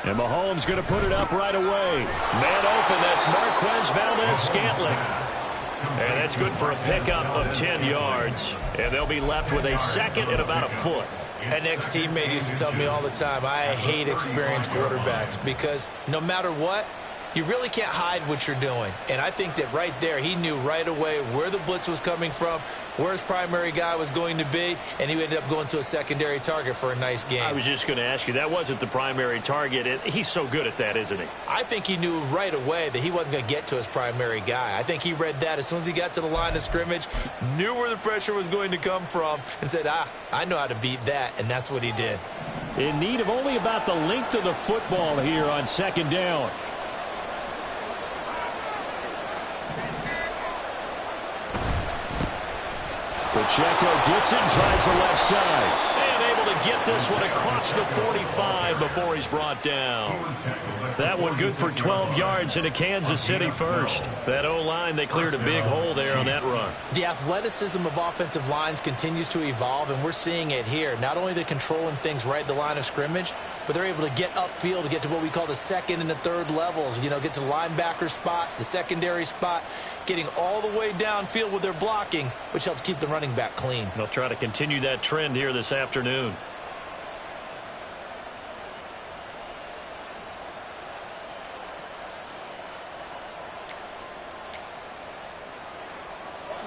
And Mahomes going to put it up right away. Man open, that's Marquez Valdez-Scantling. And that's good for a pickup of 10 yards. And they'll be left with a second and about a foot. An ex-teammate used to tell me all the time, I hate experienced quarterbacks because no matter what, you really can't hide what you're doing. And I think that right there, he knew right away where the blitz was coming from, where his primary guy was going to be, and he ended up going to a secondary target for a nice game. I was just going to ask you, that wasn't the primary target. He's so good at that, isn't he? I think he knew right away that he wasn't going to get to his primary guy. I think he read that as soon as he got to the line of scrimmage, knew where the pressure was going to come from, and said, I know how to beat that, and that's what he did. In need of only about the length of the football here on second down. Pacheco gets it and tries the left side. And able to get this one across the 45 before he's brought down. That one good for 12 yards into Kansas City first. That O-line, they cleared a big hole there on that run. The athleticism of offensive lines continues to evolve, and we're seeing it here. Not only are they controlling things right at the line of scrimmage, but they're able to get upfield to get to what we call the second and the third levels. You know, get to the linebacker spot, the secondary spot, getting all the way downfield with their blocking, which helps keep the running back clean. They'll try to continue that trend here this afternoon.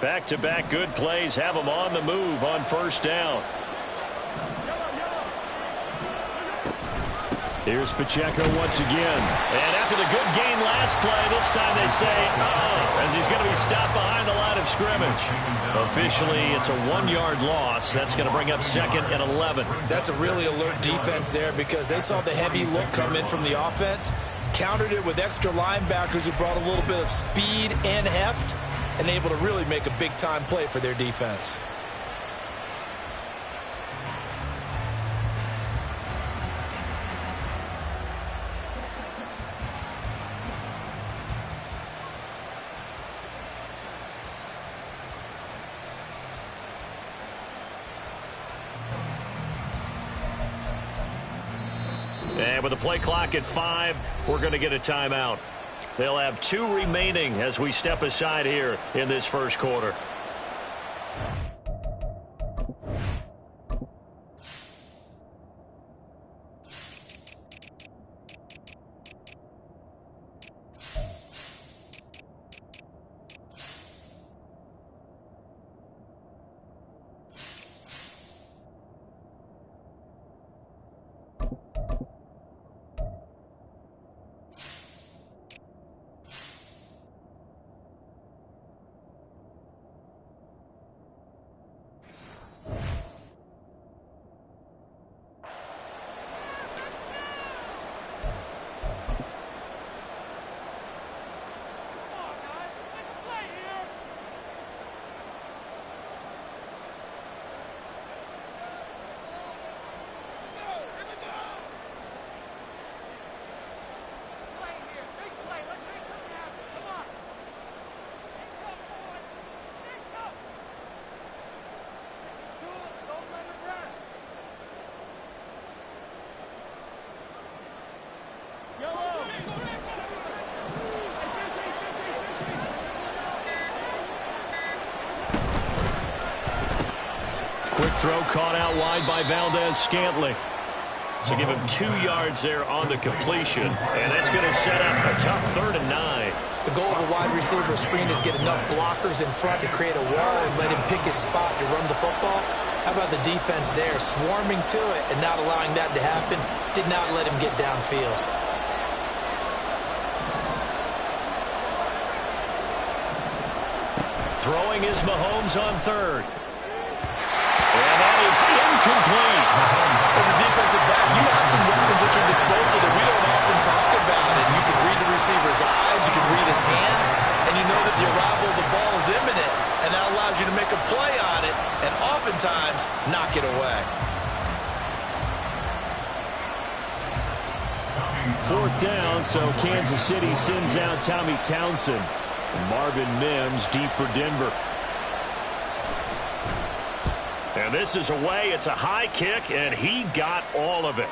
Back-to-back good plays have them on the move on first down. Here's Pacheco once again. And after the good gain last play, this time they say, as he's going to be stopped behind the line of scrimmage. Officially, it's a 1-yard loss. That's going to bring up second and 11. That's a really alert defense there because they saw the heavy look come in from the offense, countered it with extra linebackers who brought a little bit of speed and heft, and able to really make a big-time play for their defense. And with the play clock at 5, we're going to get a timeout. They'll have 2 remaining as we step aside here in this first quarter. Quick throw caught out wide by Valdez-Scantling. So give him 2 yards there on the completion. And that's going to set up a tough 3rd and 9. The goal of a wide receiver screen is get enough blockers in front to create a wall and let him pick his spot to run the football. How about the defense there, swarming to it and not allowing that to happen? Did not let him get downfield. Throwing is Mahomes on 3rd. And that is incomplete. As a defensive back, you have some weapons at your disposal that we don't often talk about. And you can read the receiver's eyes, you can read his hands, and you know that the arrival of the ball is imminent. And that allows you to make a play on it and oftentimes knock it away. 4th down, so Kansas City sends out Tommy Townsend. Marvin Mims deep for Denver. And this is away. It's a high kick, and he got all of it.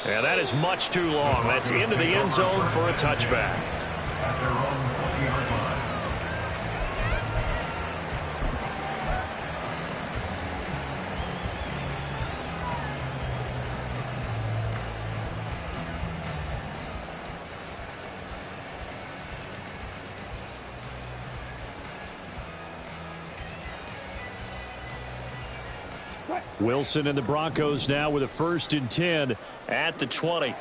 And that is much too long. That's into the end zone for a touchback. Wilson and the Broncos now with a 1st and 10 at the 20.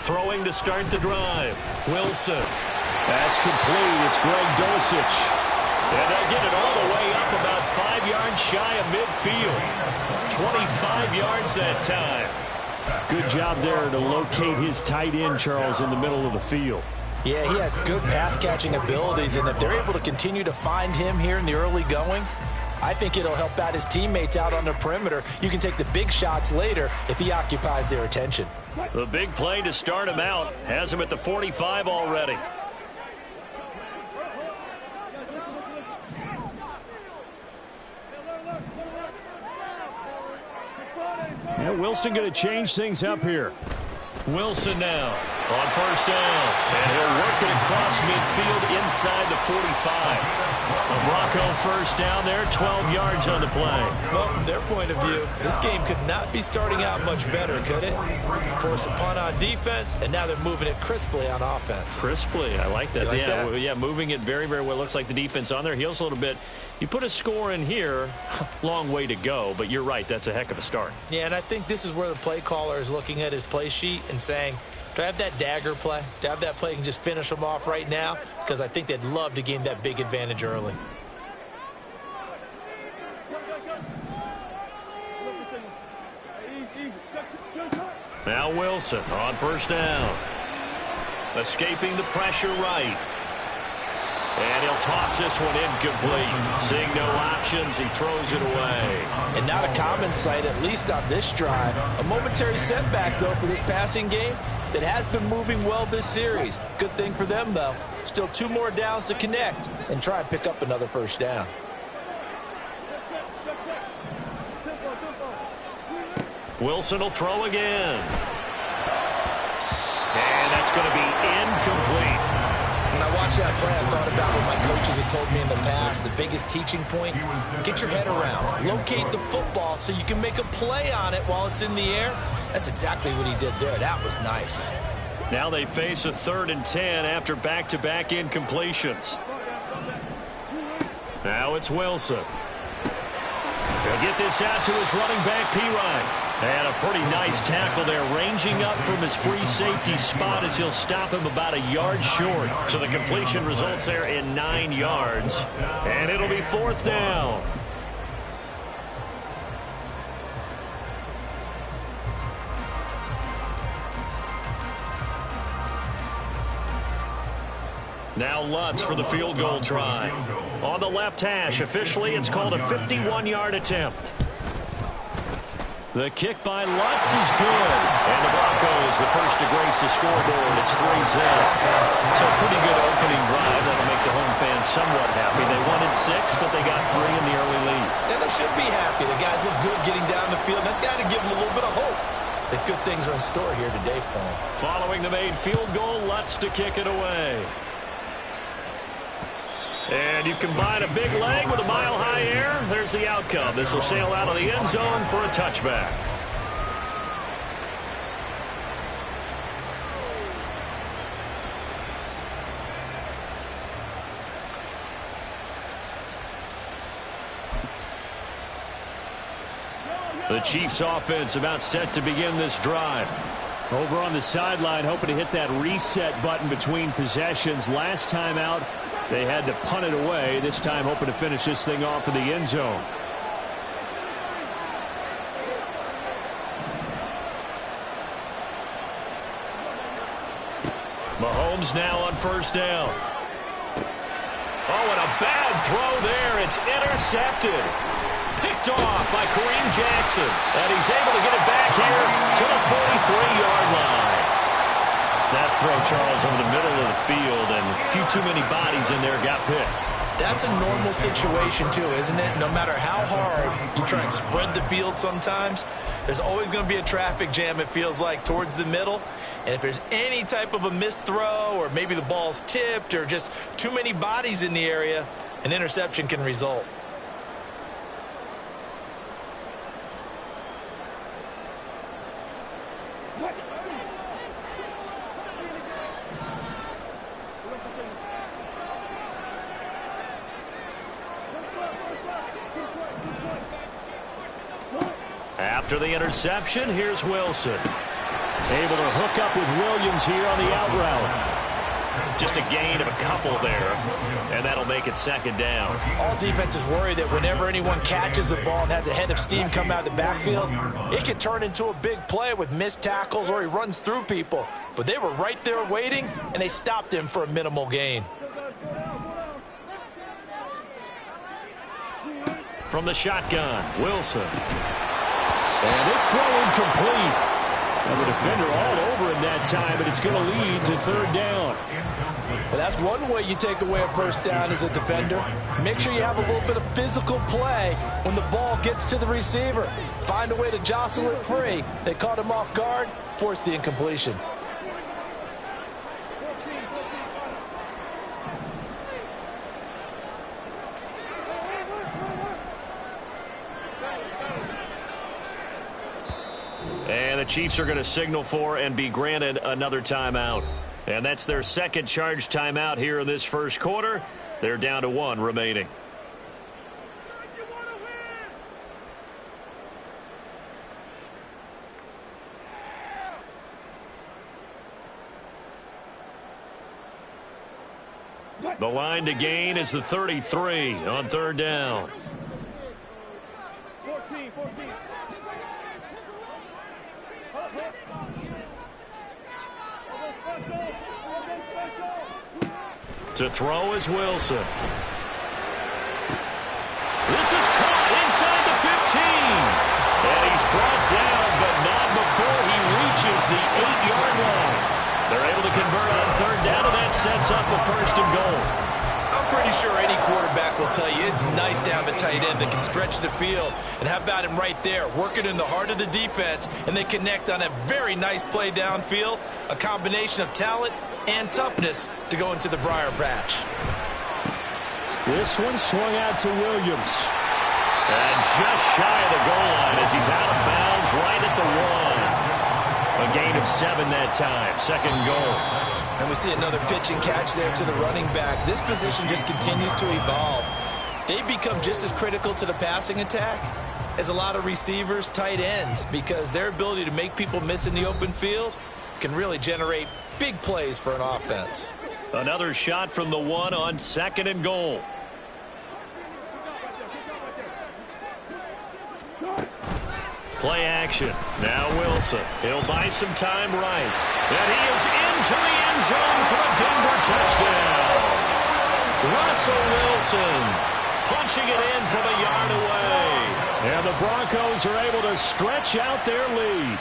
Throwing to start the drive. Wilson. That's complete. It's Greg Dulcich. And they'll get it all the way up about 5 yards shy of midfield. 25 yards that time. Good job there to locate his tight end, Charles, in the middle of the field. Yeah, he has good pass-catching abilities, and if they're able to continue to find him here in the early going, I think it'll help out his teammates out on the perimeter. You can take the big shots later if he occupies their attention. The big play to start him out has him at the 45 already. Yeah, Wilson going to change things up here. Wilson now on 1st down. And he'll work it across midfield inside the 45. A Bronco 1st down there, 12 yards on the play. Well, from their point of view, this game could not be starting out much better, could it? Force a punt on defense, and now they're moving it crisply on offense. Crisply, I like that. Like that? Yeah, moving it very, very well. Looks like the defense on their heels a little bit. You put a score in here, long way to go, but you're right, that's a heck of a start. Yeah, and I think this is where the play caller is looking at his play sheet and saying, do I have that dagger play? Do I have that play and just finish them off right now? Because I think they'd love to gain that big advantage early. Now Wilson on 1st down. Escaping the pressure right. And he'll toss this one incomplete. Seeing no options, he throws it away. And not a common sight, at least on this drive. A momentary setback, though, for this passing game that has been moving well this series. Good thing for them, though. Still 2 more downs to connect and try and pick up another 1st down. Wilson will throw again. And that's going to be incomplete. When I watched that play, I thought about what my coaches had told me in the past. The biggest teaching point, get your head around. Locate the football so you can make a play on it while it's in the air. That's exactly what he did there. That was nice. Now they face a 3rd and 10 after back-to-back incompletions. Now it's Wilson. He'll get this out to his running back, Pirine. And a pretty nice tackle there, ranging up from his free safety spot as he'll stop him about a yard short. So the completion results there in 9 yards. And it'll be 4th down. Now Lutz for the field goal try. On the left hash, officially it's called a 51-yard attempt. The kick by Lutz is good. And the Broncos, the first to grace the scoreboard. It's 3-0. So a pretty good opening drive. That'll make the home fans somewhat happy. They wanted 6, but they got 3 in the early lead. And they should be happy. The guys look good getting down the field. That's got to give them a little bit of hope that good things are in store here today for them. Following the made field goal, Lutz to kick it away. And you combine a big leg with a mile-high air, there's the outcome. This will sail out of the end zone for a touchback. The Chiefs offense about set to begin this drive. Over on the sideline, hoping to hit that reset button between possessions. Last time out, they had to punt it away. This time hoping to finish this thing off in the end zone. Mahomes now on 1st down. Oh, and a bad throw there. It's intercepted. Picked picked off by Kareem Jackson. And he's able to get it back here to the 43-yard line. That throw, Charles, over the middle of the field, and a few too many bodies in there got picked. That's a normal situation, too, isn't it? No matter how hard you try and spread the field sometimes, there's always going to be a traffic jam, it feels like, towards the middle. And if there's any type of a missed throw, or maybe the ball's tipped, or just too many bodies in the area, an interception can result. After the interception, here's Wilson. Able to hook up with Williams here on the out route. Just a gain of a couple there, and that'll make it second down. All defenses worry that whenever anyone catches the ball and has a head of steam come out of the backfield, it can turn into a big play with missed tackles or he runs through people. But they were right there waiting, and they stopped him for a minimal gain. From the shotgun, Wilson. And this throw incomplete. And the defender all over him that time, but it's going to lead to third down. Well, that's one way you take away a first down as a defender. Make sure you have a little bit of physical play when the ball gets to the receiver. Find a way to jostle it free. They caught him off guard, forced the incompletion. And the Chiefs are going to signal for and be granted another timeout. And that's their second charge timeout here in this first quarter. They're down to one remaining. The line to gain is the 33 on third down. 14. To throw is Wilson. This is caught inside the 15. And he's brought down, but not before he reaches the 8-yard line. They're able to convert on third down, and that sets up a first and goal. I'm pretty sure any quarterback will tell you it's nice to have a tight end that can stretch the field. And how about him right there, working in the heart of the defense, and they connect on a very nice play downfield, a combination of talent and toughness to go into the briar patch. This one swung out to Williams. And just shy of the goal line as he's out of bounds right at the 1. A gain of 7 that time, second goal. And we see another pitch and catch there to the running back. This position just continues to evolve. They become just as critical to the passing attack as a lot of receivers, tight ends, because their ability to make people miss in the open field can really generate big plays for an offense. Another shot from the 1 on second and goal. Play action. Now Wilson. He'll buy some time right. And he is into the end zone for a Denver touchdown. Russell Wilson punching it in from a yard away. And the Broncos are able to stretch out their lead.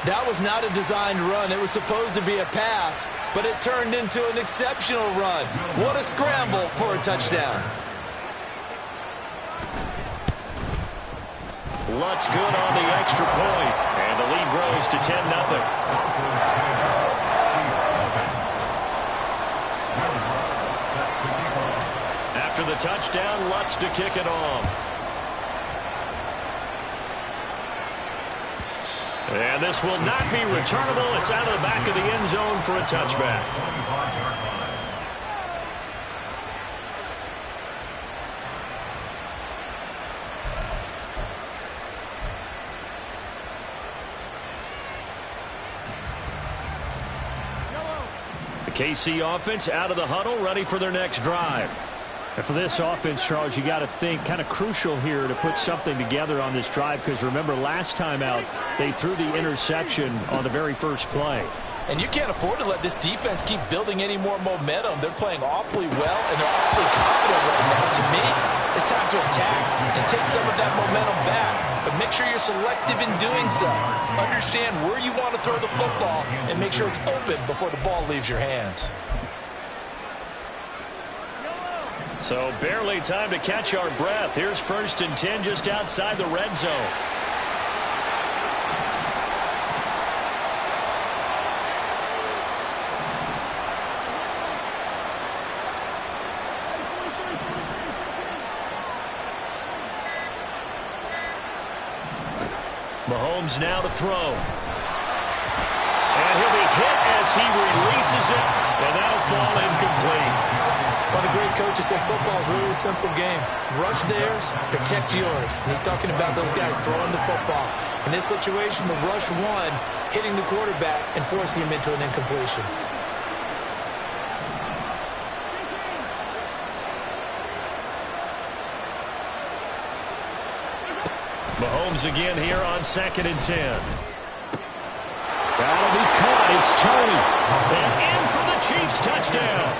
That was not a designed run. It was supposed to be a pass, but it turned into an exceptional run. What a scramble for a touchdown. Lutz good on the extra point, and the lead grows to 10-0. After the touchdown, Lutz to kick it off. And this will not be returnable. It's out of the back of the end zone for a touchback. The KC offense out of the huddle, ready for their next drive. And for this offense, Charles, you got to think kind of crucial here to put something together on this drive, because remember last time out they threw the interception on the very first play. And you can't afford to let this defense keep building any more momentum. They're playing awfully well, and they're awfully confident right now. To me, it's time to attack and take some of that momentum back. But make sure you're selective in doing so. Understand where you want to throw the football and make sure it's open before the ball leaves your hands. So barely time to catch our breath. Here's 1st and 10 just outside the red zone. Mahomes now to throw. And he'll be hit as he releases it, and that'll fall incomplete. One of the great coaches said football is really a simple game. Rush theirs, protect yours. And he's talking about those guys throwing the football. In this situation, the rush one, hitting the quarterback and forcing him into an incompletion. Mahomes again here on 2nd and 10. That'll be caught. It's Tony. And in for the Chiefs touchdown.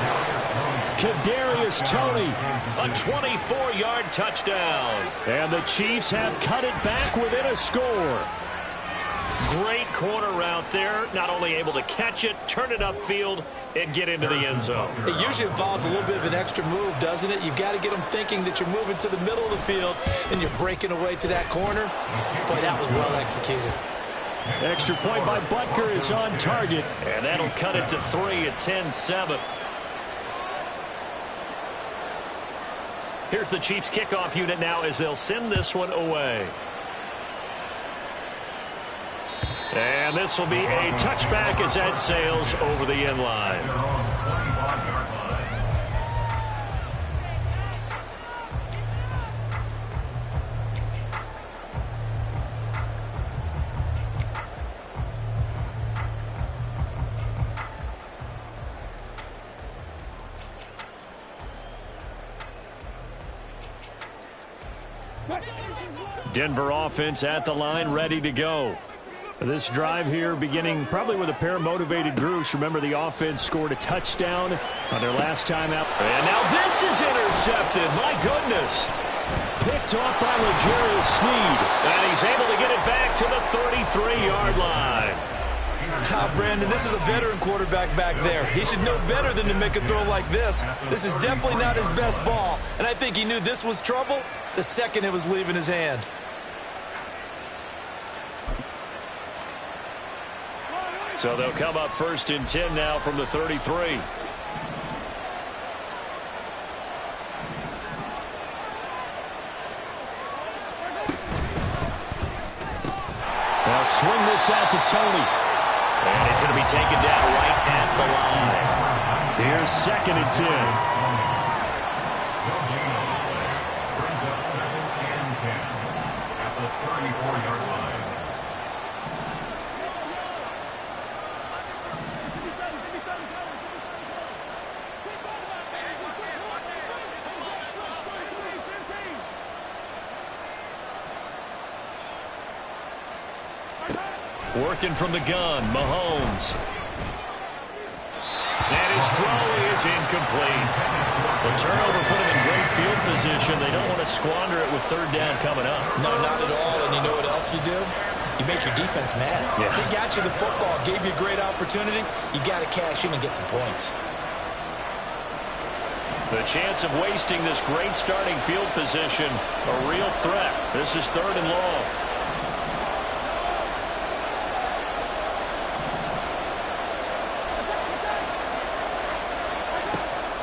Kadarius Toney. A 24-yard touchdown. And the Chiefs have cut it back within a score. Great corner route there. Not only able to catch it, turn it upfield, and get into the end zone. It usually involves a little bit of an extra move, doesn't it? You've got to get them thinking that you're moving to the middle of the field and you're breaking away to that corner. Boy, that was well executed. Extra point by Butker is on target. And that'll cut it to 3 at 10-7. Here's the Chiefs kickoff unit now as they'll send this one away. And this will be a touchback as that sails over the end line. Denver offense at the line, ready to go. This drive here beginning probably with a pair of motivated groups. Remember, the offense scored a touchdown on their last time out. And now this is intercepted. My goodness. Picked off by L'Jarius Sneed. And he's able to get it back to the 33-yard line. Brandon, this is a veteran quarterback back there. He should know better than to make a throw like this. This is definitely not his best ball. And I think he knew this was trouble the second it was leaving his hand. So they'll come up 1st and 10 now from the 33. They'll swing this out to Tony. And he's going to be taken down right at the line. Here's 2nd and 10. Brings up 2nd and 10 at the 34-yard line. Working from the gun, Mahomes. And his throw is incomplete. The turnover put him in great field position. They don't want to squander it with 3rd down coming up. No, not at all. And you know what else you do? You make your defense mad. Yeah. They got you the football, gave you a great opportunity. You got to cash in and get some points. The chance of wasting this great starting field position, a real threat. This is 3rd and long.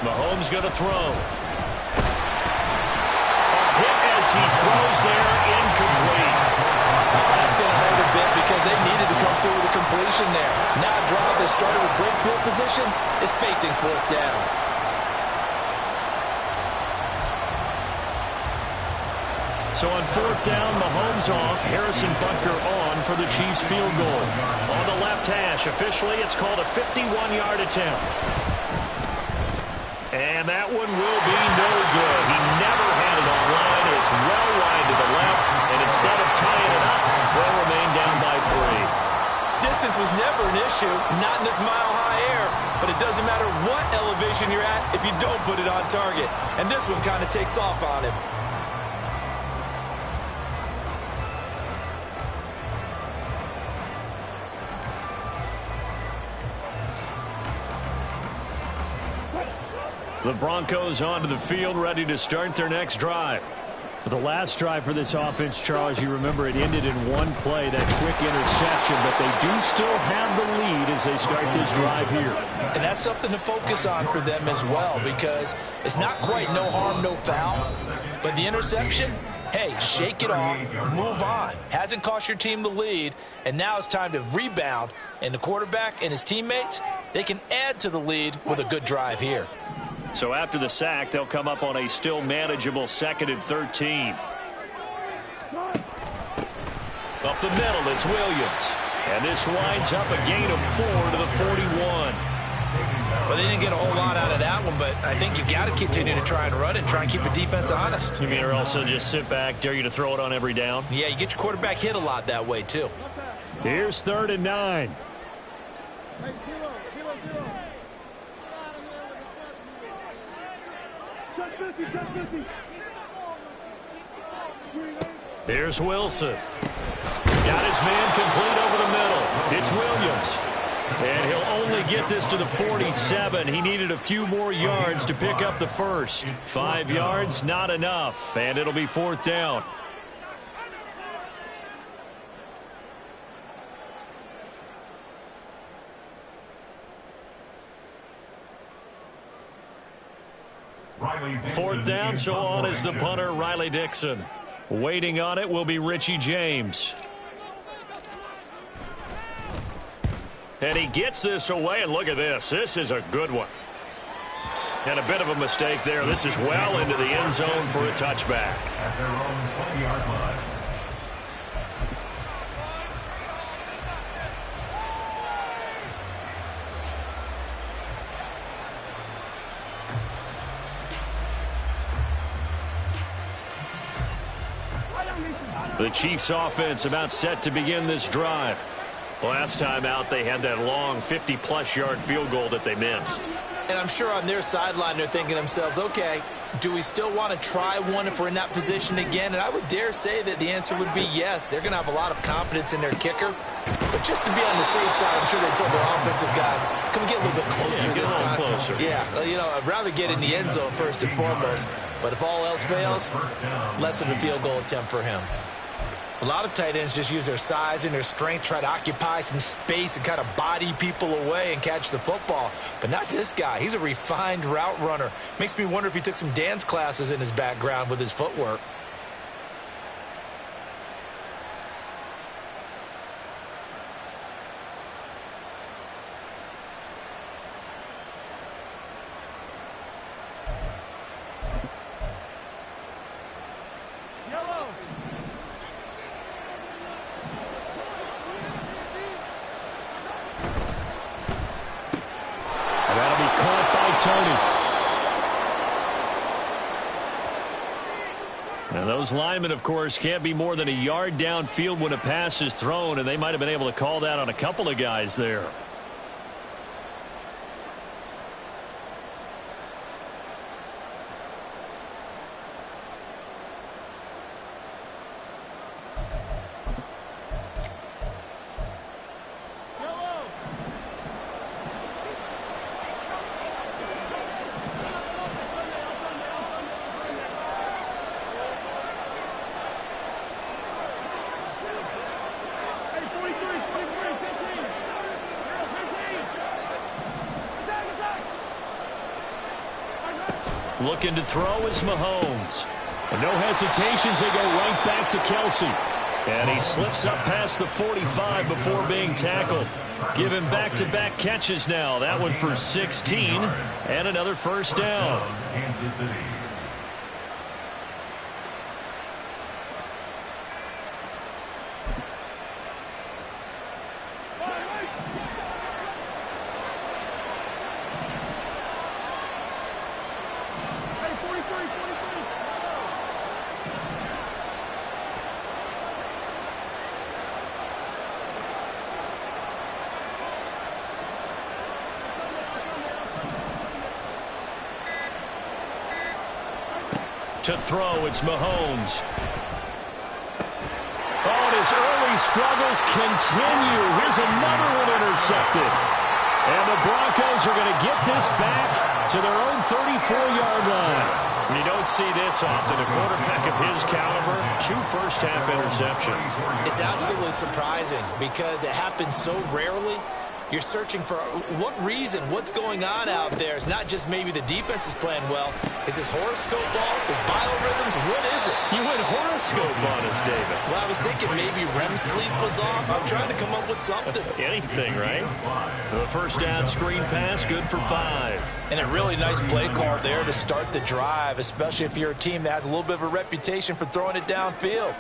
Mahomes going to throw. A hit as he throws there, incomplete. That's going to hurt a bit because they needed to come through with a completion there. Now a drive that started with great field position is facing 4th down. So on 4th down, Mahomes off, Harrison Butker on for the Chiefs field goal. On the left hash, officially it's called a 51-yard attempt. And that one will be no good. He never had it on line. It's well wide to the left. And instead of tying it up, they'll remain down by 3. distance was never an issue, not in this mile-high air, but it doesn't matter what elevation you're at if you don't put it on target. And this one kind of takes off on him. The Broncos onto the field, ready to start their next drive. The last drive for this offense, Charles, you remember it ended in one play, that quick interception, but they do still have the lead as they start this drive here. And that's something to focus on for them as well, because it's not quite no harm, no foul, but the interception, hey, shake it off, move on. Hasn't cost your team the lead, and now it's time to rebound, and the quarterback and his teammates, they can add to the lead with a good drive here. So after the sack, they'll come up on a still manageable 2nd and 13. Up the middle, it's Williams. And this winds up a gain of 4 to the 41. Well, they didn't get a whole lot out of that one, but I think you got to continue to try and run and try and keep the defense honest. You mean or also just sit back, dare you to throw it on every down? Yeah, you get your quarterback hit a lot that way, too. Here's 3rd and 9. Here's Wilson. Got his man complete over the middle. It's Williams. And he'll only get this to the 47. He needed a few more yards to pick up the first. 5 yards, not enough. And it'll be 4th down. Fourth down, so on is the punter, Riley Dixon. Waiting on it will be Richie James. And he gets this away, and look at this. This is a good one. And a bit of a mistake there. This is well into the end zone for a touchback. At their own 20-yard line. The Chiefs offense about set to begin this drive. Last time out, they had that long 50-plus yard field goal that they missed. And I'm sure on their sideline they're thinking to themselves, okay, do we still want to try one if we're in that position again? And I would dare say that the answer would be yes. They're going to have a lot of confidence in their kicker. But just to be on the safe side, I'm sure they told their offensive guys, come get a little bit closer this time. Closer. Yeah, you know, I'd rather get in the end zone first and foremost. But if all else fails, less of a field goal attempt for him. A lot of tight ends just use their size and their strength, try to occupy some space and kind of body people away and catch the football. But not this guy. He's a refined route runner. Makes me wonder if he took some dance classes in his background with his footwork. And those linemen, of course, can't be more than a yard downfield when a pass is thrown, and they might have been able to call that on a couple of guys there. Looking to throw is Mahomes. And no hesitations, they go right back to Kelsey. And he slips up past the 45 before being tackled. Give him back-to-back catches now. That one for 16 and another first down. Kansas City. To throw, it's Mahomes. Oh, and his early struggles continue. Here's another one intercepted. And the Broncos are going to get this back to their own 34-yard line. You don't see this often. A quarterback of his caliber, 2 first-half interceptions. It's absolutely surprising because it happens so rarely. You're searching for what reason, what's going on out there. It's not just maybe the defense is playing well. Is his horoscope off? His biorhythms? What is it? You went horoscope on us, David. Well, I was thinking maybe REM sleep was off. I'm trying to come up with something. Anything, right? The first down screen pass, good for 5. And a really nice play call there to start the drive, especially if you're a team that has a little bit of a reputation for throwing it downfield.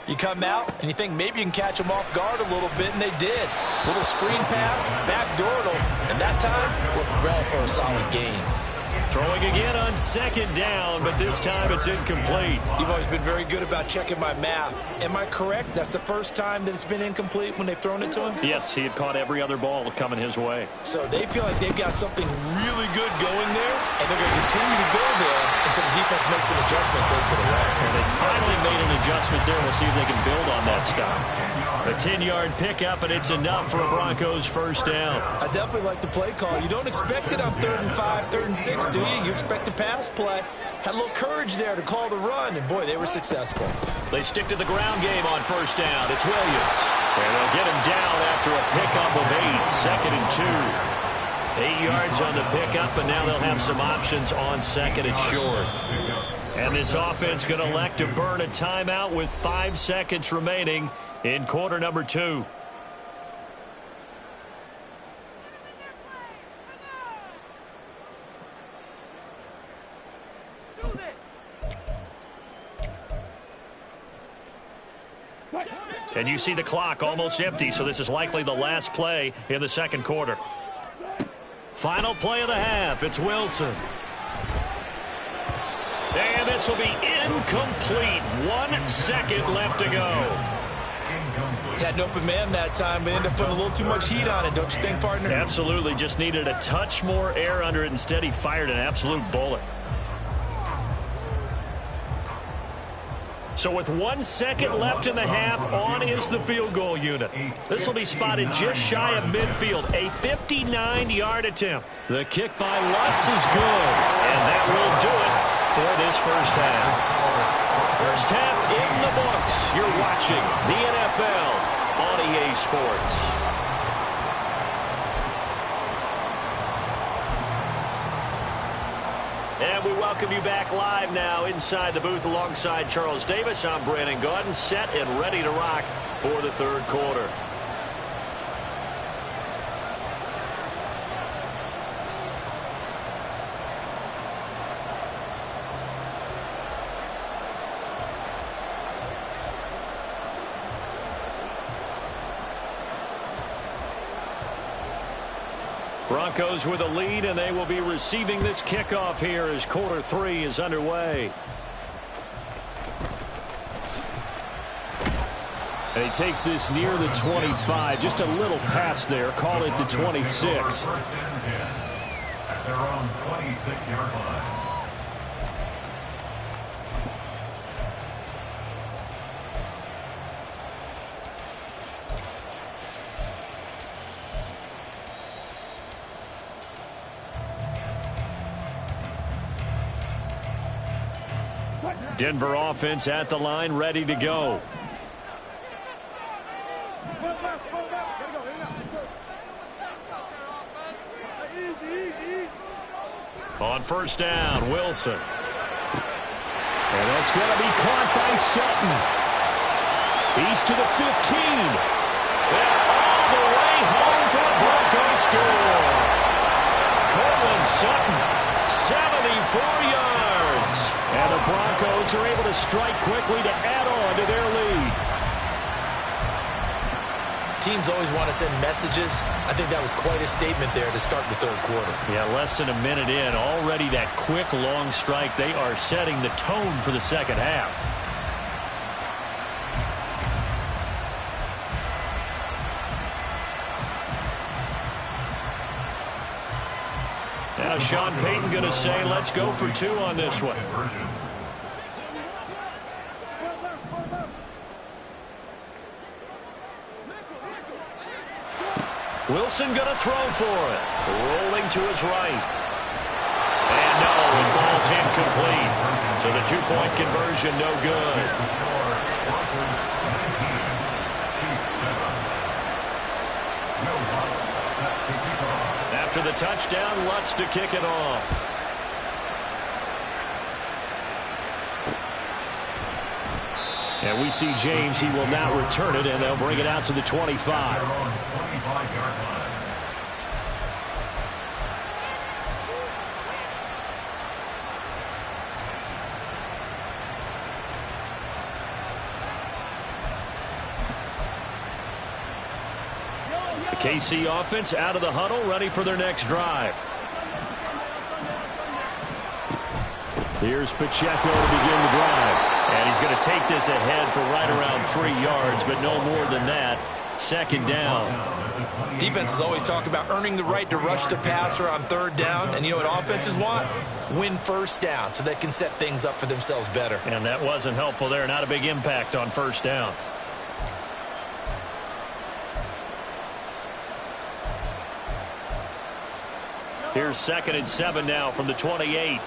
You come out, and you think maybe you can catch them off guard a little bit, and they did. Little screen pass, backdoored them, and that time, worked well for a solid gain. Throwing again on second down, but this time it's incomplete. You've always been very good about checking my math. Am I correct? That's the first time that it's been incomplete when they've thrown it to him? Yes, he had caught every other ball coming his way. So they feel like they've got something really good going there, and they're going to continue to go there until the defense makes an adjustment, takes it away. And they finally made an adjustment there. We'll see if they can build on that stop. A 10-yard pickup, and it's enough for a Broncos first down. I definitely like the play call. You don't expect it on 3rd and 5, 3rd and 6, do you? You expect a pass play. Had a little courage there to call the run, and boy, they were successful. They stick to the ground game on first down. It's Williams. And they'll get him down after a pickup of 8, 2nd and 2. 8 yards on the pickup, and now they'll have some options on 2nd and short. And this offense going to elect to burn a timeout with 5 seconds remaining in quarter number 2. And you see the clock almost empty, so this is likely the last play in the second quarter. Final play of the half. It's Wilson. And this will be incomplete. 1 second left to go. Had an open man that time, but ended up putting a little too much heat on it, don't you think, partner? Absolutely. Just needed a touch more air under it. Instead, he fired an absolute bullet. So with 1 second left in the half, on is the field goal unit. This will be spotted just shy of midfield. A 59-yard attempt. The kick by Lutz is good. And that will do it for this first half. First half in the books. You're watching the NFL on EA Sports. And we welcome you back live now inside the booth alongside Charles Davis. I'm Brandon Gaudin, set and ready to rock for the third quarter. Broncos with a lead, and they will be receiving this kickoff here as quarter 3 is underway. And he takes this near the 25. Just a little pass there. Call it the 26. First and 10 at their own 26-yard line. Denver offense at the line, ready to go. On first down, Wilson. And that's going to be caught by Sutton. He's to the 15. And all the way home for a Broncos score. Cortland Sutton, 74 yards. And the Broncos are able to strike quickly to add on to their lead. Teams always want to send messages. I think that was quite a statement there to start the third quarter. Yeah, less than a minute in. Already that quick, long strike. They are setting the tone for the second half. Now Sean Payton going to say, let's go for 2 on this one. Wilson going to throw for it. Rolling to his right. And no, it falls incomplete. So the two-point conversion no good. After the touchdown, Lutz to kick it off. And we see James. He will not return it, and they'll bring it out to the 25. The KC offense out of the huddle, ready for their next drive. Here's Pacheco to begin the drive. And he's going to take this ahead for right around 3 yards, but no more than that. Second down. Defenses always talk about earning the right to rush the passer on third down. And you know what offenses want? Win first down so they can set things up for themselves better. And that wasn't helpful there. Not a big impact on first down. Here's 2nd and 7 now from the 28.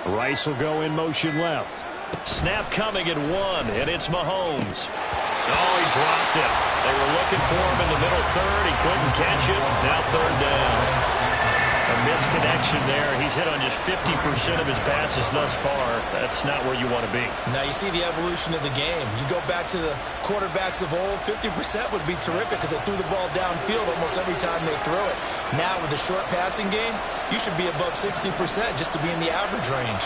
Rice will go in motion left. Snap coming at 1, and it's Mahomes. Oh, he dropped it. They were looking for him in the middle third. He couldn't catch it. Now third down. A misconnection there. He's hit on just 50% of his passes thus far. That's not where you want to be. Now you see the evolution of the game. You go back to the quarterbacks of old, 50% would be terrific because they threw the ball downfield almost every time they threw it. Now with the short passing game, you should be above 60% just to be in the average range.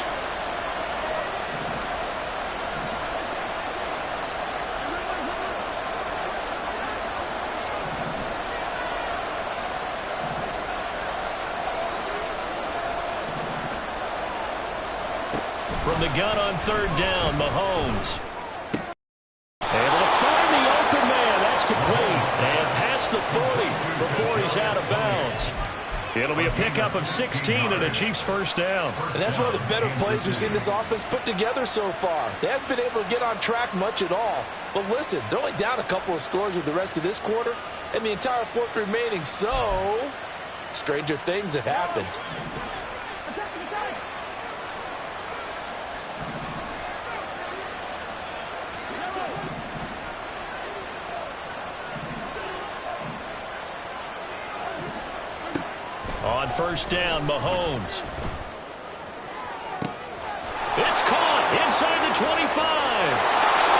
From the gun on third down, Mahomes. Able to find the open man. That's complete. And past the 40 before he's out of bounds. It'll be a pickup of 16 and a Chiefs first down. And that's one of the better plays we've seen this offense put together so far. They haven't been able to get on track much at all. But listen, they're only down a couple of scores with the rest of this quarter and the entire fourth remaining. So, stranger things have happened. On first down, Mahomes. It's caught inside the 25.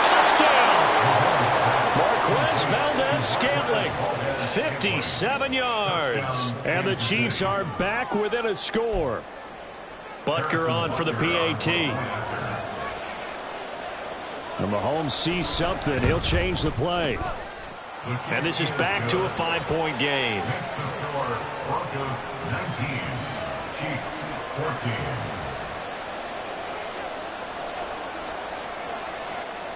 Touchdown. Marquez Valdez-Scantling, 57 yards. And the Chiefs are back within a score. Butker on for the PAT. And Mahomes sees something. He'll change the play. And this is back to a 5-point game. Next to score, Broncos 19, Chiefs 14.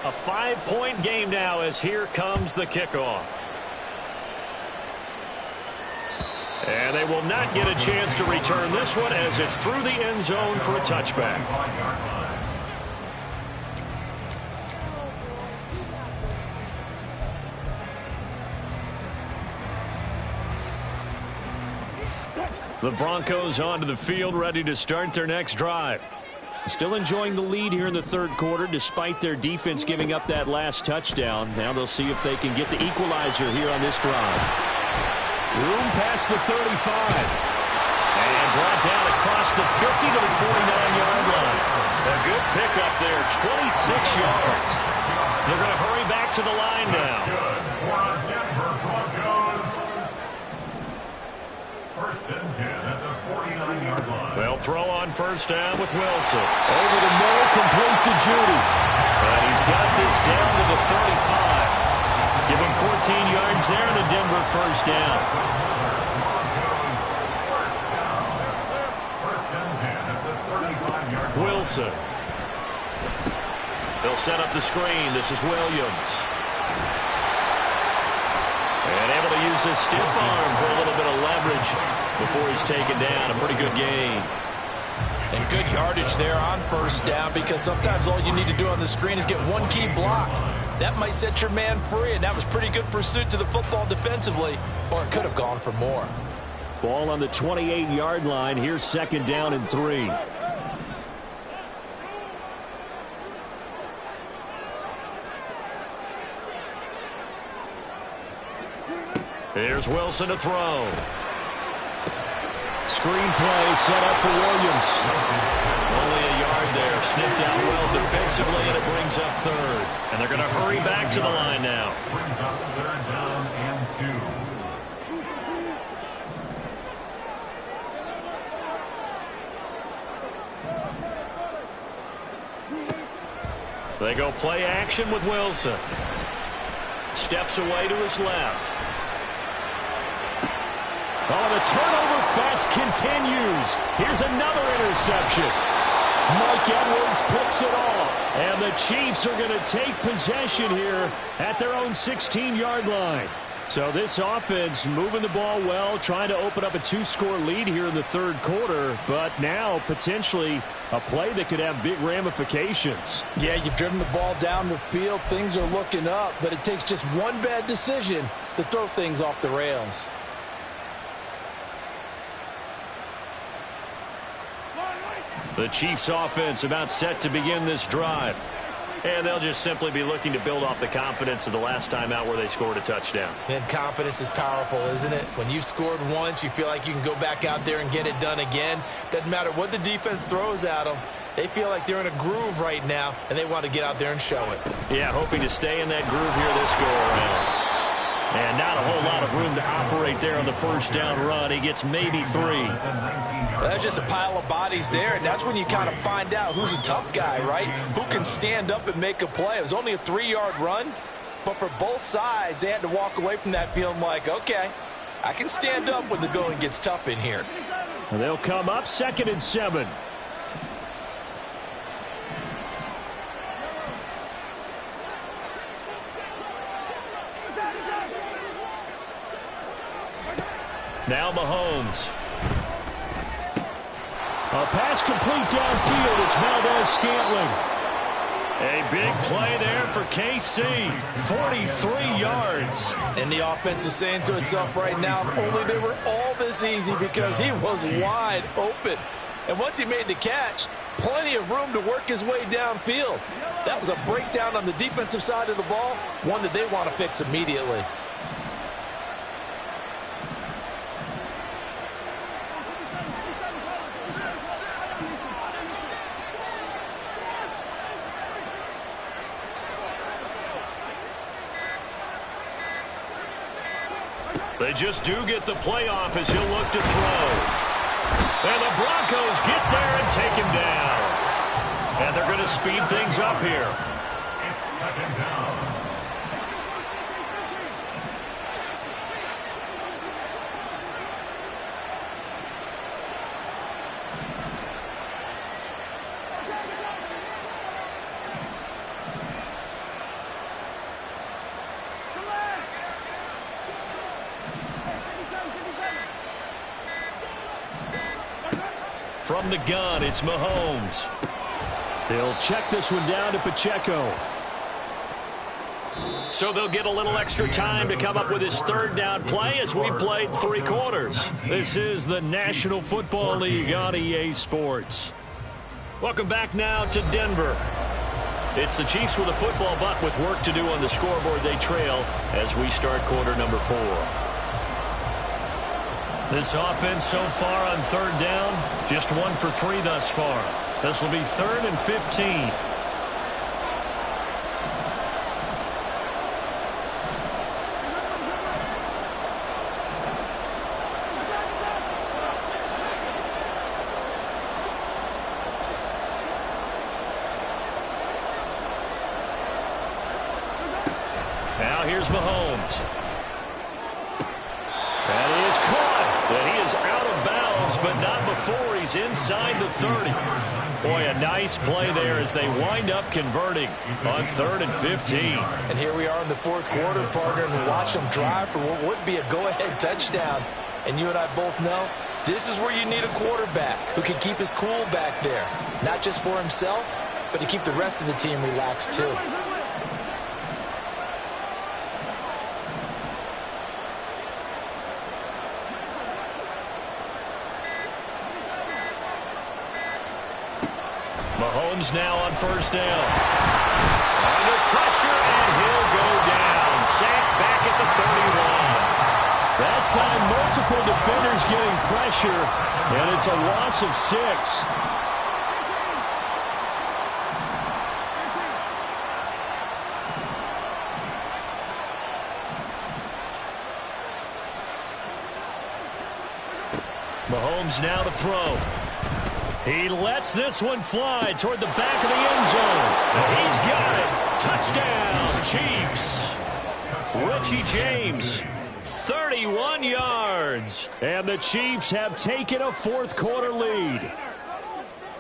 A 5-point game now as here comes the kickoff. And they will not get a chance to return this one as it's through the end zone for a touchback. The Broncos onto the field, ready to start their next drive. Still enjoying the lead here in the third quarter, despite their defense giving up that last touchdown. Now they'll see if they can get the equalizer here on this drive. Room past the 35. And brought down across the 50 to the 49-yard line. A good pickup there, 26 yards. They're going to hurry back to the line now. First and 10 at the 49-yard line. They'll throw on first down with Wilson. Over the middle, complete to Judy. And he's got this down to the 35. Give him 14 yards there and a Denver first down. Wilson. They'll set up the screen. This is Williams. And able to use his stiff arm for a little bit of leverage before he's taken down. A pretty good gain. And good yardage there on first down, because sometimes all you need to do on the screen is get one key block. That might set your man free, and that was pretty good pursuit to the football defensively, or it could have gone for more. Ball on the 28-yard line. Here's second down and 3. Here's Wilson to throw. Screen play set up for Williams. Only a yard there. Sniffed out well defensively, and it brings up third. And they're going to hurry back to the line now. Brings up third down and 2. They go play action with Wilson. Steps away to his left. Oh, the turnover fest continues. Here's another interception. Mike Edwards picks it off. And the Chiefs are going to take possession here at their own 16-yard line. So this offense moving the ball well, trying to open up a 2-score lead here in the third quarter, but now potentially a play that could have big ramifications. Yeah, you've driven the ball down the field. Things are looking up, but it takes just one bad decision to throw things off the rails. The Chiefs offense about set to begin this drive. And they'll just simply be looking to build off the confidence of the last time out where they scored a touchdown. And confidence is powerful, isn't it? When you've scored once, you feel like you can go back out there and get it done again. Doesn't matter what the defense throws at them. They feel like they're in a groove right now, and they want to get out there and show it. Yeah, hoping to stay in that groove here this go-around. And not a whole lot of room to operate there on the first down run. He gets maybe 3. Well, that's just a pile of bodies there, and that's when you kind of find out who's a tough guy, right? Who can stand up and make a play. It was only a 3-yard run, but for both sides, they had to walk away from that feeling like, okay, I can stand up when the going gets tough in here. And they'll come up 2nd and 7. Now Mahomes. A pass complete downfield. It's Valdez-Scantling. A big play there for KC. 43 yards. And the offense is saying to itself right now, only they were all this easy because he was wide open. And once he made the catch, plenty of room to work his way downfield. That was a breakdown on the defensive side of the ball, one that they want to fix immediately. They just do get the playoff as he'll look to throw. And the Broncos get there and take him down. And they're going to speed things up here. It's second down. From the gun, it's Mahomes. They'll check this one down to Pacheco. So they'll get a little extra time to come up with his third down play as we played 3 quarters. This is the National Football League on EA Sports. Welcome back now to Denver. It's the Chiefs with a football, but with work to do on the scoreboard. They trail as we start quarter number 4. This offense so far on third down, just 1 for 3 thus far. This will be 3rd and 15. Now here's Mahomes. And he is caught. And he is out of bounds, but not before he's inside the 30. Boy, a nice play there as they wind up converting on 3rd and 15. And here we are in the fourth quarter, partner, and watch them drive for what would be a go-ahead touchdown. And you and I both know this is where you need a quarterback who can keep his cool back there, not just for himself, but to keep the rest of the team relaxed too. Mahomes now on first down. Under pressure, and he'll go down. Sacked back at the 31. That time, multiple defenders getting pressure, and it's a loss of 6. Mahomes now to throw. He lets this one fly toward the back of the end zone. And he's got it. Touchdown, Chiefs. Richie James, 31 yards. And the Chiefs have taken a fourth quarter lead.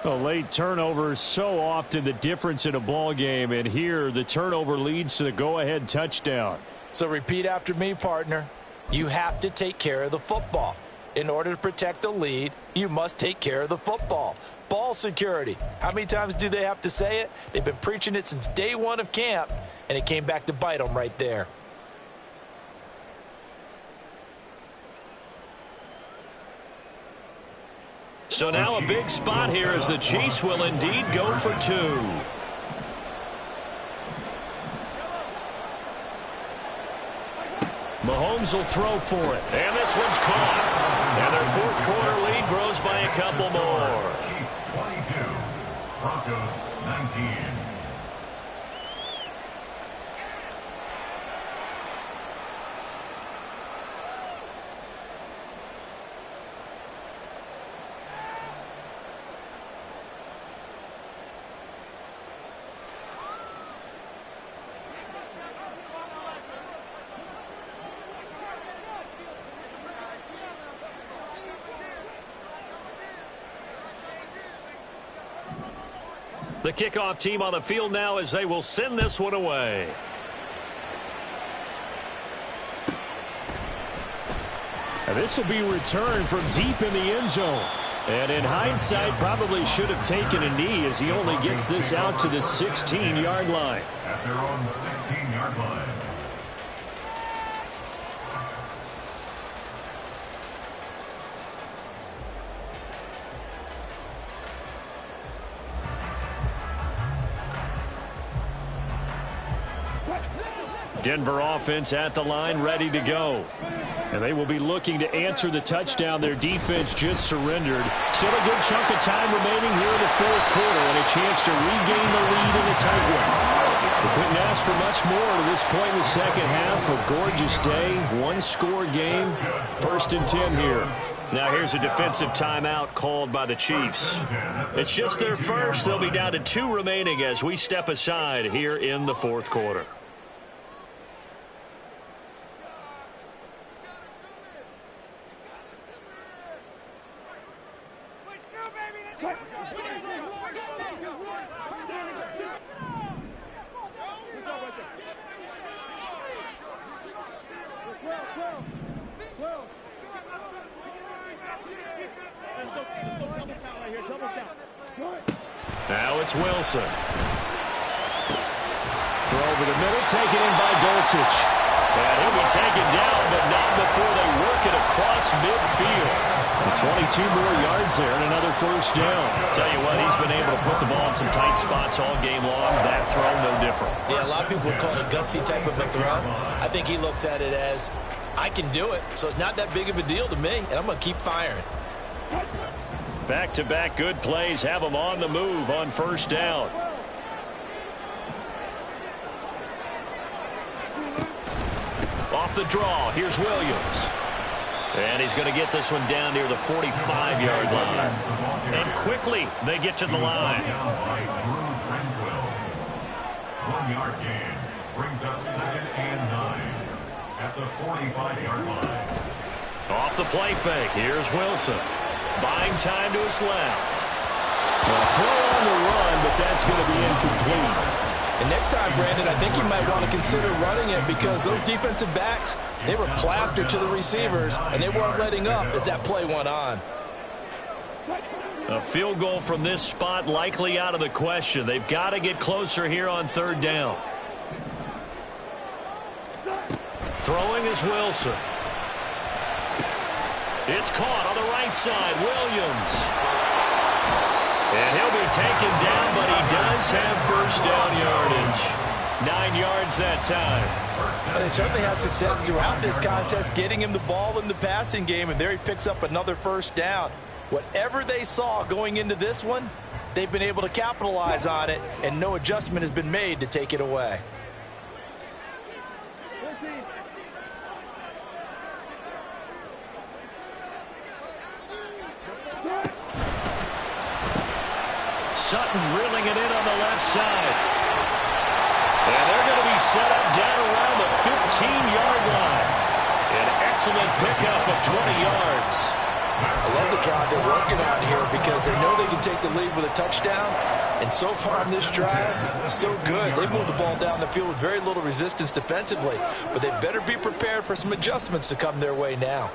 A late turnover is so often the difference in a ball game, and here the turnover leads to the go-ahead touchdown. So repeat after me, partner. You have to take care of the football. In order to protect the lead, you must take care of the football. Ball security. How many times do they have to say it? They've been preaching it since day one of camp, and it came back to bite them right there. So now a big spot here as the Chiefs will indeed go for 2. Mahomes will throw for it. And this one's caught. And their fourth quarter lead grows by a couple more. Chiefs 22, Broncos 19. The kickoff team on the field now as they will send this one away. And this will be returned from deep in the end zone. And in hindsight, probably should have taken a knee as he only gets this out to the 16-yard line. At their own 16-yard line. Denver offense at the line, ready to go. And they will be looking to answer the touchdown their defense just surrendered. Still a good chunk of time remaining here in the fourth quarter and a chance to regain the lead in a tight one. They couldn't ask for much more to this point in the second half. A gorgeous day, one-score game, 1st and 10 here. Now here's a defensive timeout called by the Chiefs. It's just their first. They'll be down to 2 remaining as we step aside here in the fourth quarter. Now it's Wilson. Throw over the middle, taken in by Dulcich. And he'll be taken down, but not before they work it across midfield. 22 more yards there and another first down. Tell you what, he's been able to put the ball in some tight spots all game long. That throw, no different. Yeah, a lot of people would call it a gutsy type of a throw. I think he looks at it as, I can do it, so it's not that big of a deal to me, and I'm going to keep firing. Back-to-back good plays have them on the move on first down. Off the draw, here's Williams. And he's going to get this one down near the 45-yard line. And quickly, they get to the line. 1-yard gain brings up 2nd and 9 at the 45-yard line. Off the play fake, here's Wilson. Buying time to his left. A throw on the run, but that's going to be incomplete. And next time, Brandon, I think you might want to consider running it because those defensive backs, they were plastered to the receivers, and they weren't letting up as that play went on. A field goal from this spot likely out of the question. They've got to get closer here on third down. Throwing is Wilson. It's caught on the right side. Williams. And he'll be taken down, but he does have first down yardage. 9 yards that time. Well, they certainly had success throughout this contest getting him the ball in the passing game, and there he picks up another first down. Whatever they saw going into this one, they've been able to capitalize on it, and no adjustment has been made to take it away. Sutton reeling it in on the left side. And they're going to be set up down around the 15-yard line. An excellent pickup of 20 yards. I love the drive they're working on here because they know they can take the lead with a touchdown. And so far on this drive, so good. They moved the ball down the field with very little resistance defensively. But they better be prepared for some adjustments to come their way now.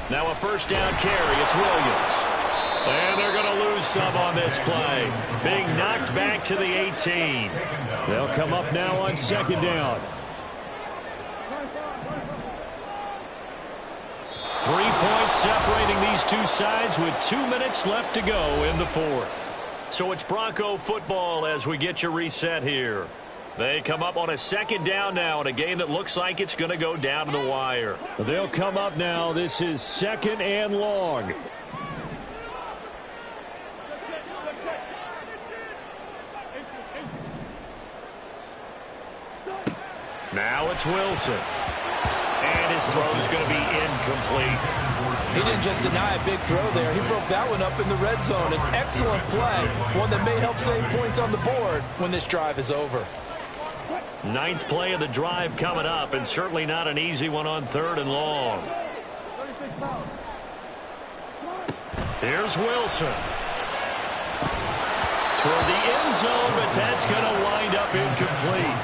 Now a first down carry. It's Williams. And they're going to lose some on this play. Being knocked back to the 18. They'll come up now on second down. 3 points separating these two sides with 2 minutes left to go in the fourth. So it's Bronco football as we get you reset here. They come up on a second down now in a game that looks like it's going to go down to the wire. They'll come up now. This is second and long. Now it's Wilson. And his throw is going to be incomplete. He didn't just deny a big throw there. He broke that one up in the red zone. An excellent play. One that may help save points on the board when this drive is over. 9th play of the drive coming up, and certainly not an easy one on third and long. Here's Wilson. Toward the end zone, but that's going to wind up incomplete.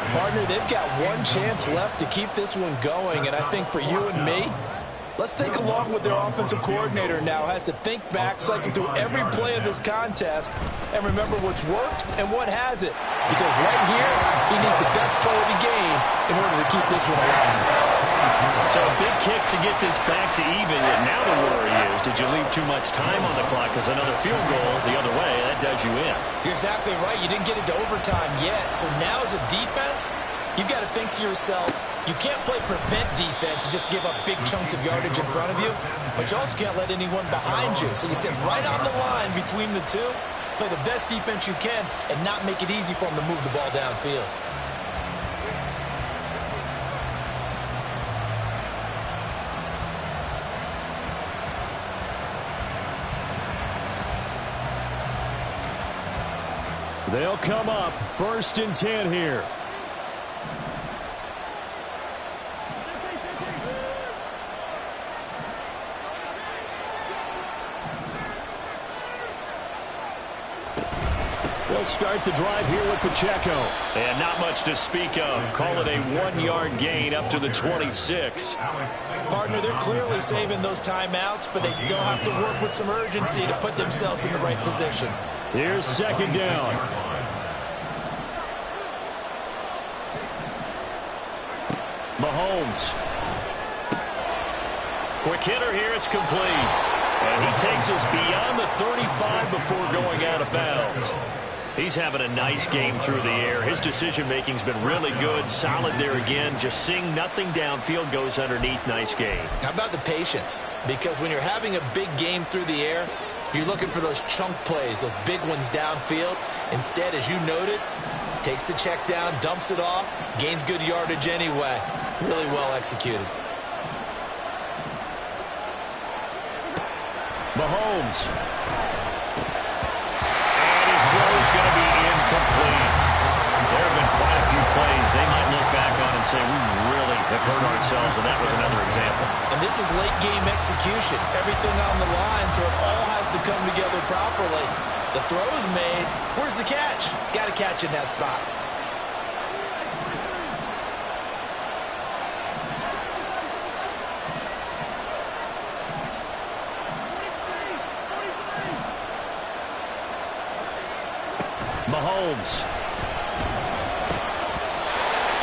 Partner, they've got one chance left to keep this one going, and I think for you and me, let's think along with their offensive coordinator now. Has to think back, cycle through every play of this contest, and remember what's worked and what hasn't. Because right here, he needs the best play of the game in order to keep this one alive. So a big kick to get this back to even. And now the worry is, did you leave too much time on the clock? Because another field goal the other way, that does you in. You're exactly right. You didn't get it to overtime yet. So now as a defense, you've got to think to yourself, you can't play prevent defense and just give up big chunks of yardage in front of you, but you also can't let anyone behind you. So you sit right on the line between the two, play the best defense you can, and not make it easy for them to move the ball downfield. They'll come up first and 10 here. They'll start the drive here with Pacheco. And not much to speak of. Call it a 1-yard gain up to the 26. Partner, they're clearly saving those timeouts, but they still have to work with some urgency to put themselves in the right position. Here's second down. Mahomes. Quick hitter here, it's complete. And he takes us beyond the 35 before going out of bounds. He's having a nice game through the air. His decision-making's been really good. Solid there again. Just seeing nothing downfield, goes underneath. Nice game. How about the patience? Because when you're having a big game through the air, you're looking for those chunk plays, those big ones downfield. Instead, as you noted, takes the check down, dumps it off, gains good yardage anyway. Really well executed. Mahomes. And his throw is going to be incomplete. There have been quite a few plays they might look back on and say, we really have hurt ourselves, and that was another example. And this is late-game execution. Everything on the line, so it all has to come together properly. The throw's made. Where's the catch? Got to catch in that spot. Mahomes.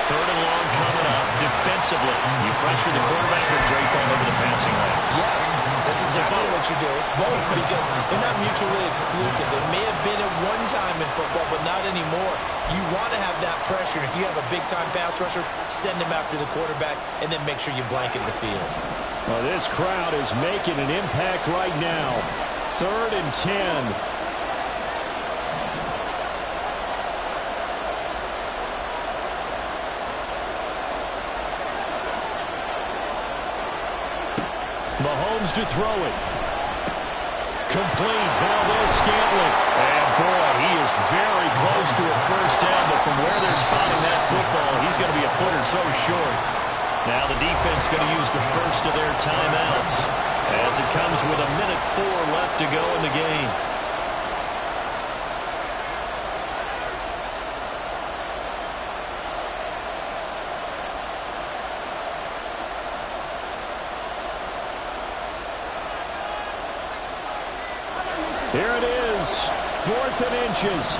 Third and long coming up. Defensively, you pressure the quarterback or drape all over the passing lane? Yes, that's exactly what you do. It's both because they're not mutually exclusive. They may have been at one time in football, but not anymore. You want to have that pressure. If you have a big-time pass rusher, send him after the quarterback, and then make sure you blanket the field. Well, this crowd is making an impact right now. 3rd and 10. Mahomes to throw it. Complete. Valdez-Scantling. And boy, he is very close to a first down, but from where they're spotting that football, he's going to be a foot or so short. Now the defense going to use the first of their timeouts as it comes with 1:04 left to go in the game. Here it is, 4th and inches.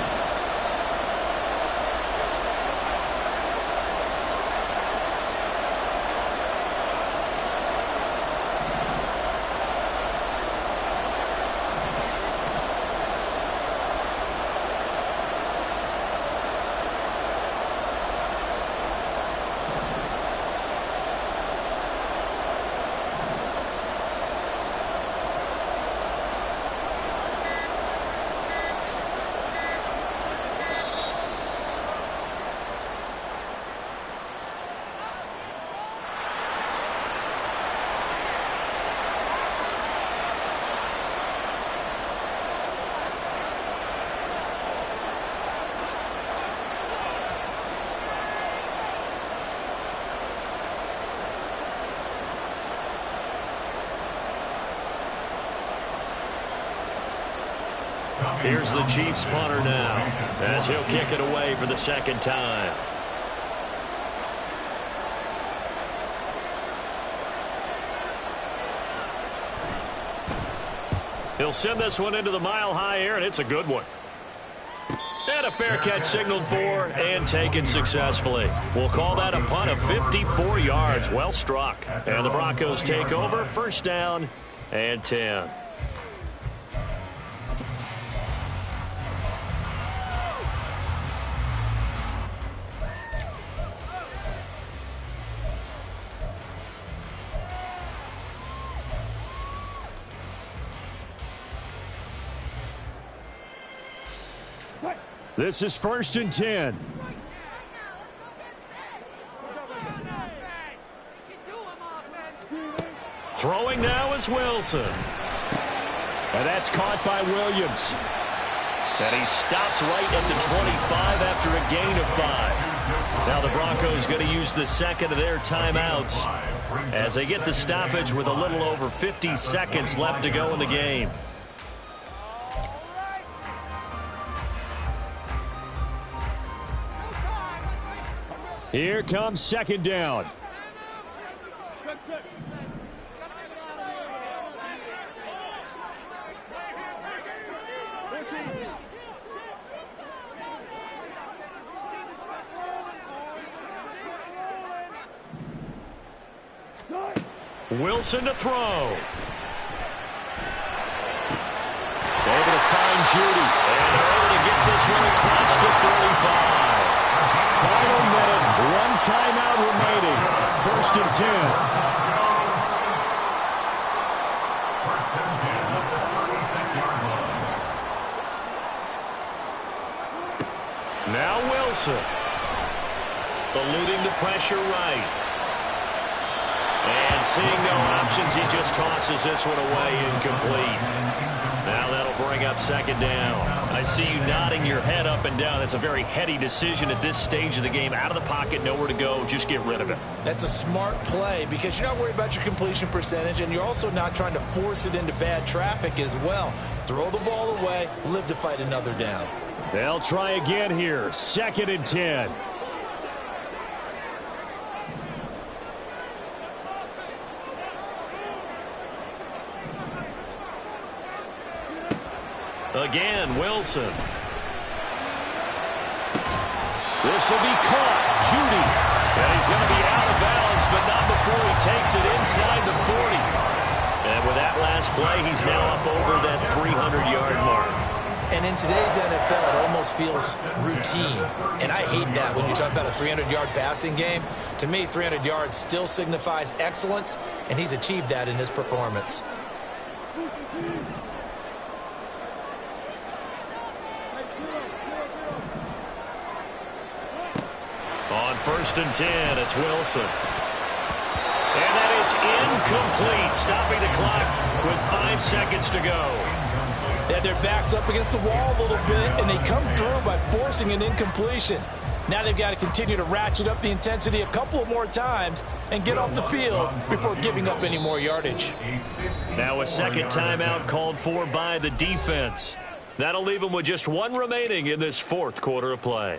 Here's the Chiefs punter now as he'll kick it away for the second time. He'll send this one into the mile-high air, and it's a good one. And a fair catch signaled for and taken successfully. We'll call that a punt of 54 yards. Well struck. And the Broncos take over. First down and 10. This is 1st and 10. Throwing now is Wilson. And that's caught by Williams. And he stopped right at the 25 after a gain of 5. Now the Broncos going to use the second of their timeouts as they get the stoppage with a little over 50 seconds left to go in the game. Here comes 2nd down. Wilson to throw. Able to find Judy. And they're able to get this one across the 35. Final minute, 1 timeout remaining. 1st and 10. First and 10 at the 36-yard line. Now Wilson. Eluding the pressure right. And seeing no options, he just tosses this one away incomplete. Now that'll bring up second down. I see you nodding your head up and down. That's a very heady decision at this stage of the game. Out of the pocket, nowhere to go. Just get rid of it. That's a smart play because you're not worried about your completion percentage, and you're also not trying to force it into bad traffic as well. Throw the ball away, live to fight another down. They'll try again here. 2nd and 10. Again, Wilson. This will be caught. Judy. And he's going to be out of bounds, but not before he takes it inside the 40. And with that last play, he's now up over that 300-yard mark. And in today's NFL, it almost feels routine. And I hate that when you talk about a 300-yard passing game. To me, 300 yards still signifies excellence, and he's achieved that in this performance. On 1st and 10, it's Wilson. And that is incomplete, stopping the clock with 5 seconds to go. They had their backs up against the wall a little bit, and they come through by forcing an incompletion. Now they've got to continue to ratchet up the intensity a couple of more times and get off the field before giving up any more yardage. Now a second timeout called for by the defense. That'll leave them with just 1 remaining in this 4th quarter of play.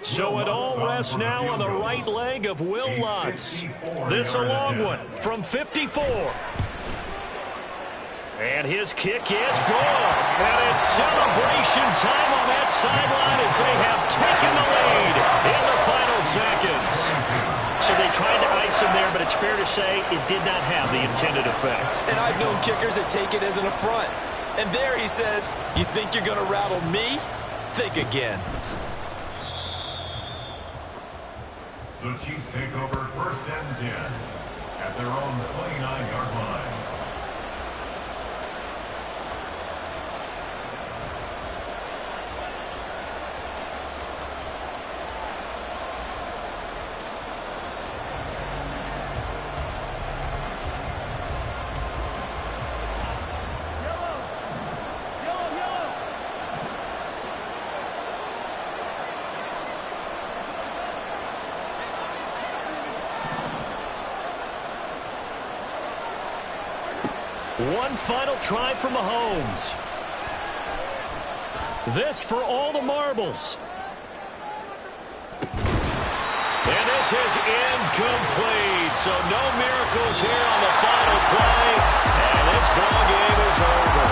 So it all rests now on the right leg of Will Lutz. This a long one from 54. And his kick is gone. And it's celebration time on that sideline as they have taken the lead in the final seconds. So they tried to ice him there, but it's fair to say it did not have the intended effect. And I've known kickers that take it as an affront. And there he says, you think you're going to rattle me? Think again. The Chiefs take over 1st and 10 at their own 29-yard line. One final try from Mahomes. This for all the marbles. And this is incomplete. So no miracles here on the final play. And this ball game is over.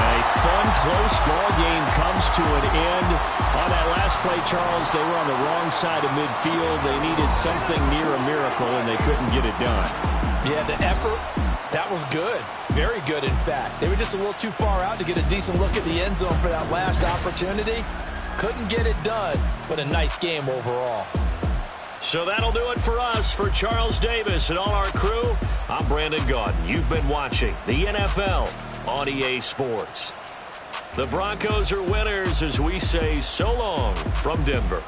A fun, close ball game comes to an end. On that last play, Charles, they were on the wrong side of midfield. They needed something near a miracle, and they couldn't get it done. Yeah, the effort, that was good. Very good, in fact. They were just a little too far out to get a decent look at the end zone for that last opportunity. Couldn't get it done, but a nice game overall. So that'll do it for us. For Charles Davis and all our crew, I'm Brandon Gaudin. You've been watching the NFL on EA Sports. The Broncos are winners as we say so long from Denver.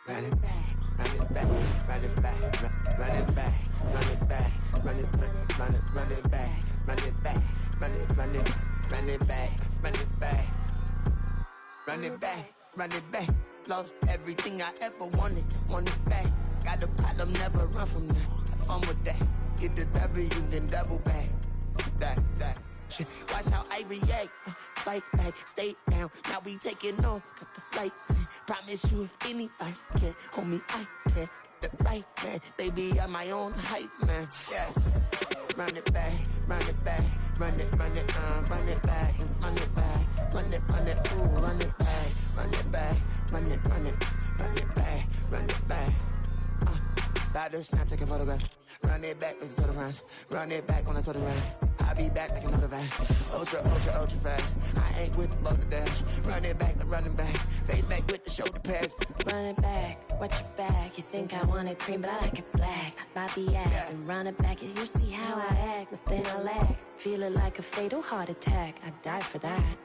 run it back, run it back, run it back, run it back, run it back, run it back, run it back, run it back, run it back, run it back, run it back, run it back. Lost everything I ever wanted it back. Got a problem, never run from that. Have fun with that. Get the W, then double back. That shit. Watch how I react. Fight back, stay down. Now we taking off. Got the flight plan. Promise you if anybody can, homie, I can. The right man, baby, I'm my own hype man. Yeah. Run it back, run it back, run it back, and run it back, run it, ooh, run it back, run it back, run it back, run it back. About to snap, take a photograph. Run it back, like a total rounds. Run it back on a total round. I'll be back like another van. Ultra fast. I ain't with the motor dash. Run it back, like running back. Face back with the shoulder pads. Run it back, watch your back. You think I want it cream, but I like it black. About the act, yeah. And run it back. You see how I act, nothing I lack. Feel it like a fatal heart attack. I die for that.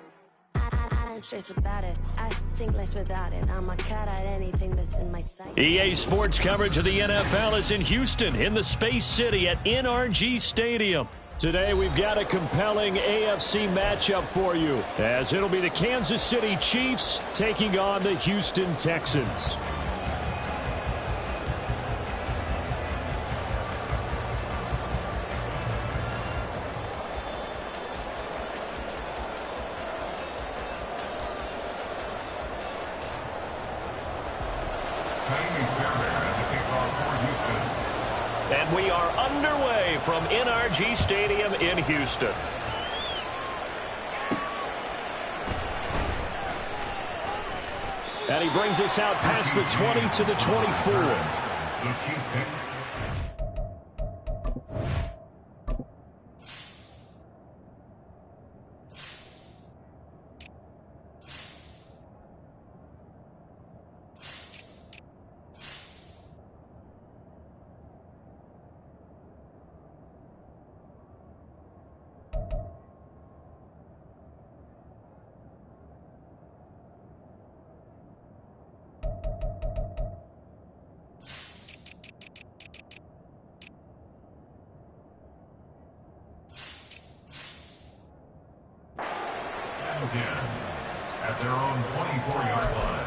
I don't stress about it. I think less without it. I'ma cut out anything that's in my sight. EA Sports coverage of the NFL is in Houston, in the Space City at NRG Stadium. Today we've got a compelling AFC matchup for you, as it'll be the Kansas City Chiefs taking on the Houston Texans. And we are underway from NRG Stadium in Houston. And he brings us out past the 20 to the 24. The Chiefs pick. At their own 24-yard line.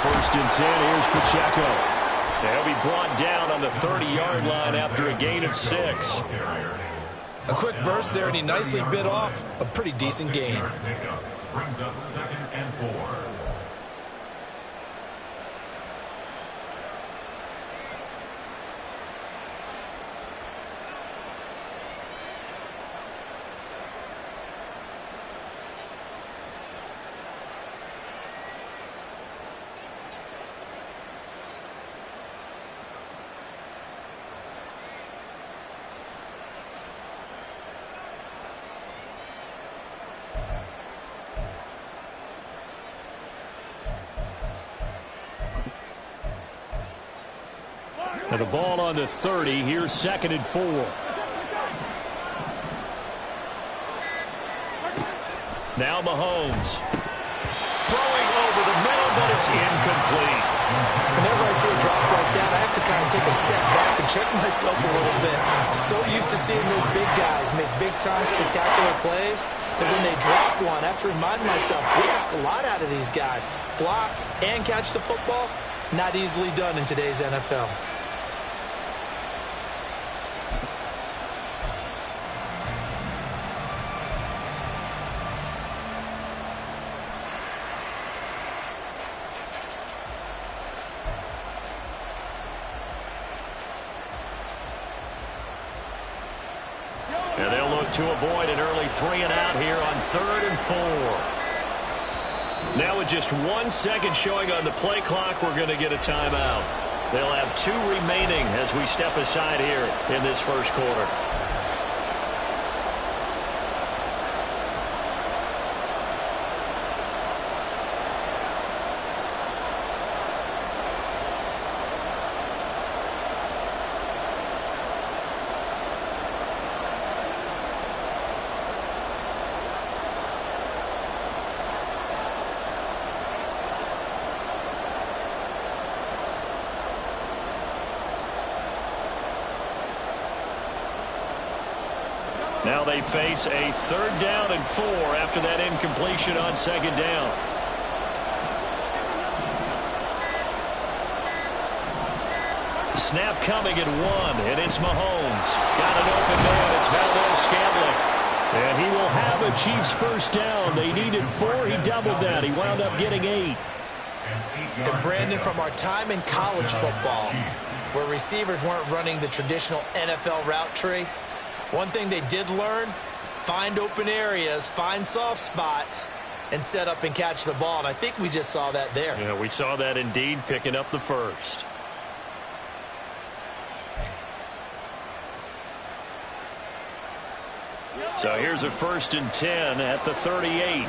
First and 10, here's Pacheco. They'll be brought down on the 30-yard line after a gain of 6. A quick burst there, and he nicely bit off a pretty decent gain. Brings up 2nd and 4. And the ball on the 30. Here's 2nd and 4. Now Mahomes. Throwing over the middle, but it's incomplete. Whenever I see a drop like that, I have to kind of take a step back and check myself a little bit. So used to seeing those big guys make big-time spectacular plays that when they drop one, I have to remind myself, we ask a lot out of these guys. Block and catch the football, not easily done in today's NFL. And they'll look look to avoid an early 3-and-out here on 3rd and 4. Now with just 1 second showing on the play clock, we're going to get a timeout. They'll have 2 remaining as we step aside here in this first quarter. Now they face a 3rd down and 4 after that incompletion on 2nd down. Snap coming at 1, and it's Mahomes. Got an open man. It's Valdez-Scantling. And he will have a Chiefs first down. They needed 4. He doubled that. He wound up getting 8. And Brandon, from our time in college football, where receivers weren't running the traditional NFL route tree, one thing they did learn, find open areas, find soft spots, and set up and catch the ball. And I think we just saw that there. Yeah, we saw that indeed, picking up the first. So here's a 1st and 10 at the 38.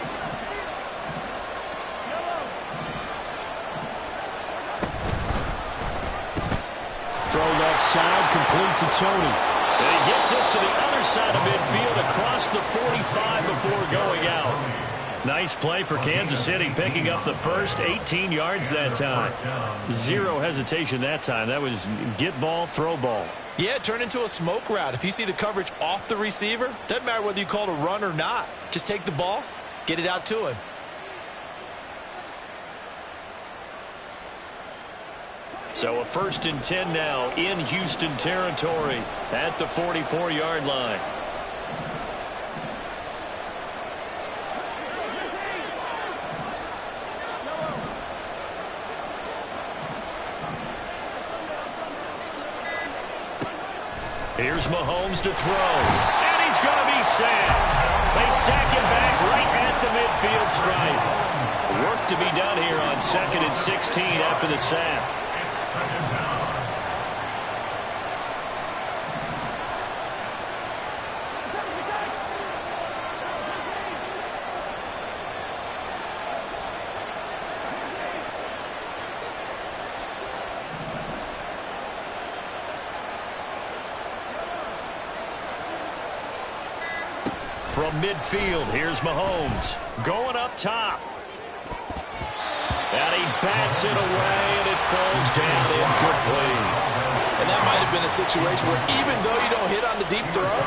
Throw left side, complete to Tony. And he gets us to the other side of midfield across the 45 before going out. Nice play for Kansas City, picking up the first, 18 yards that time. 0 hesitation that time. That was get ball, throw ball. Yeah, it turned into a smoke route. If you see the coverage off the receiver, doesn't matter whether you call it a run or not. Just take the ball, get it out to him. So a 1st and 10 now in Houston territory at the 44-yard line. Here's Mahomes to throw. And he's going to be sacked. They sack him back right at the midfield stripe. Work to be done here on 2nd and 16 after the sack. From midfield, here's Mahomes going up top. And he bats it away, and it falls down incomplete. And that might have been a situation where even though you don't hit on the deep throw,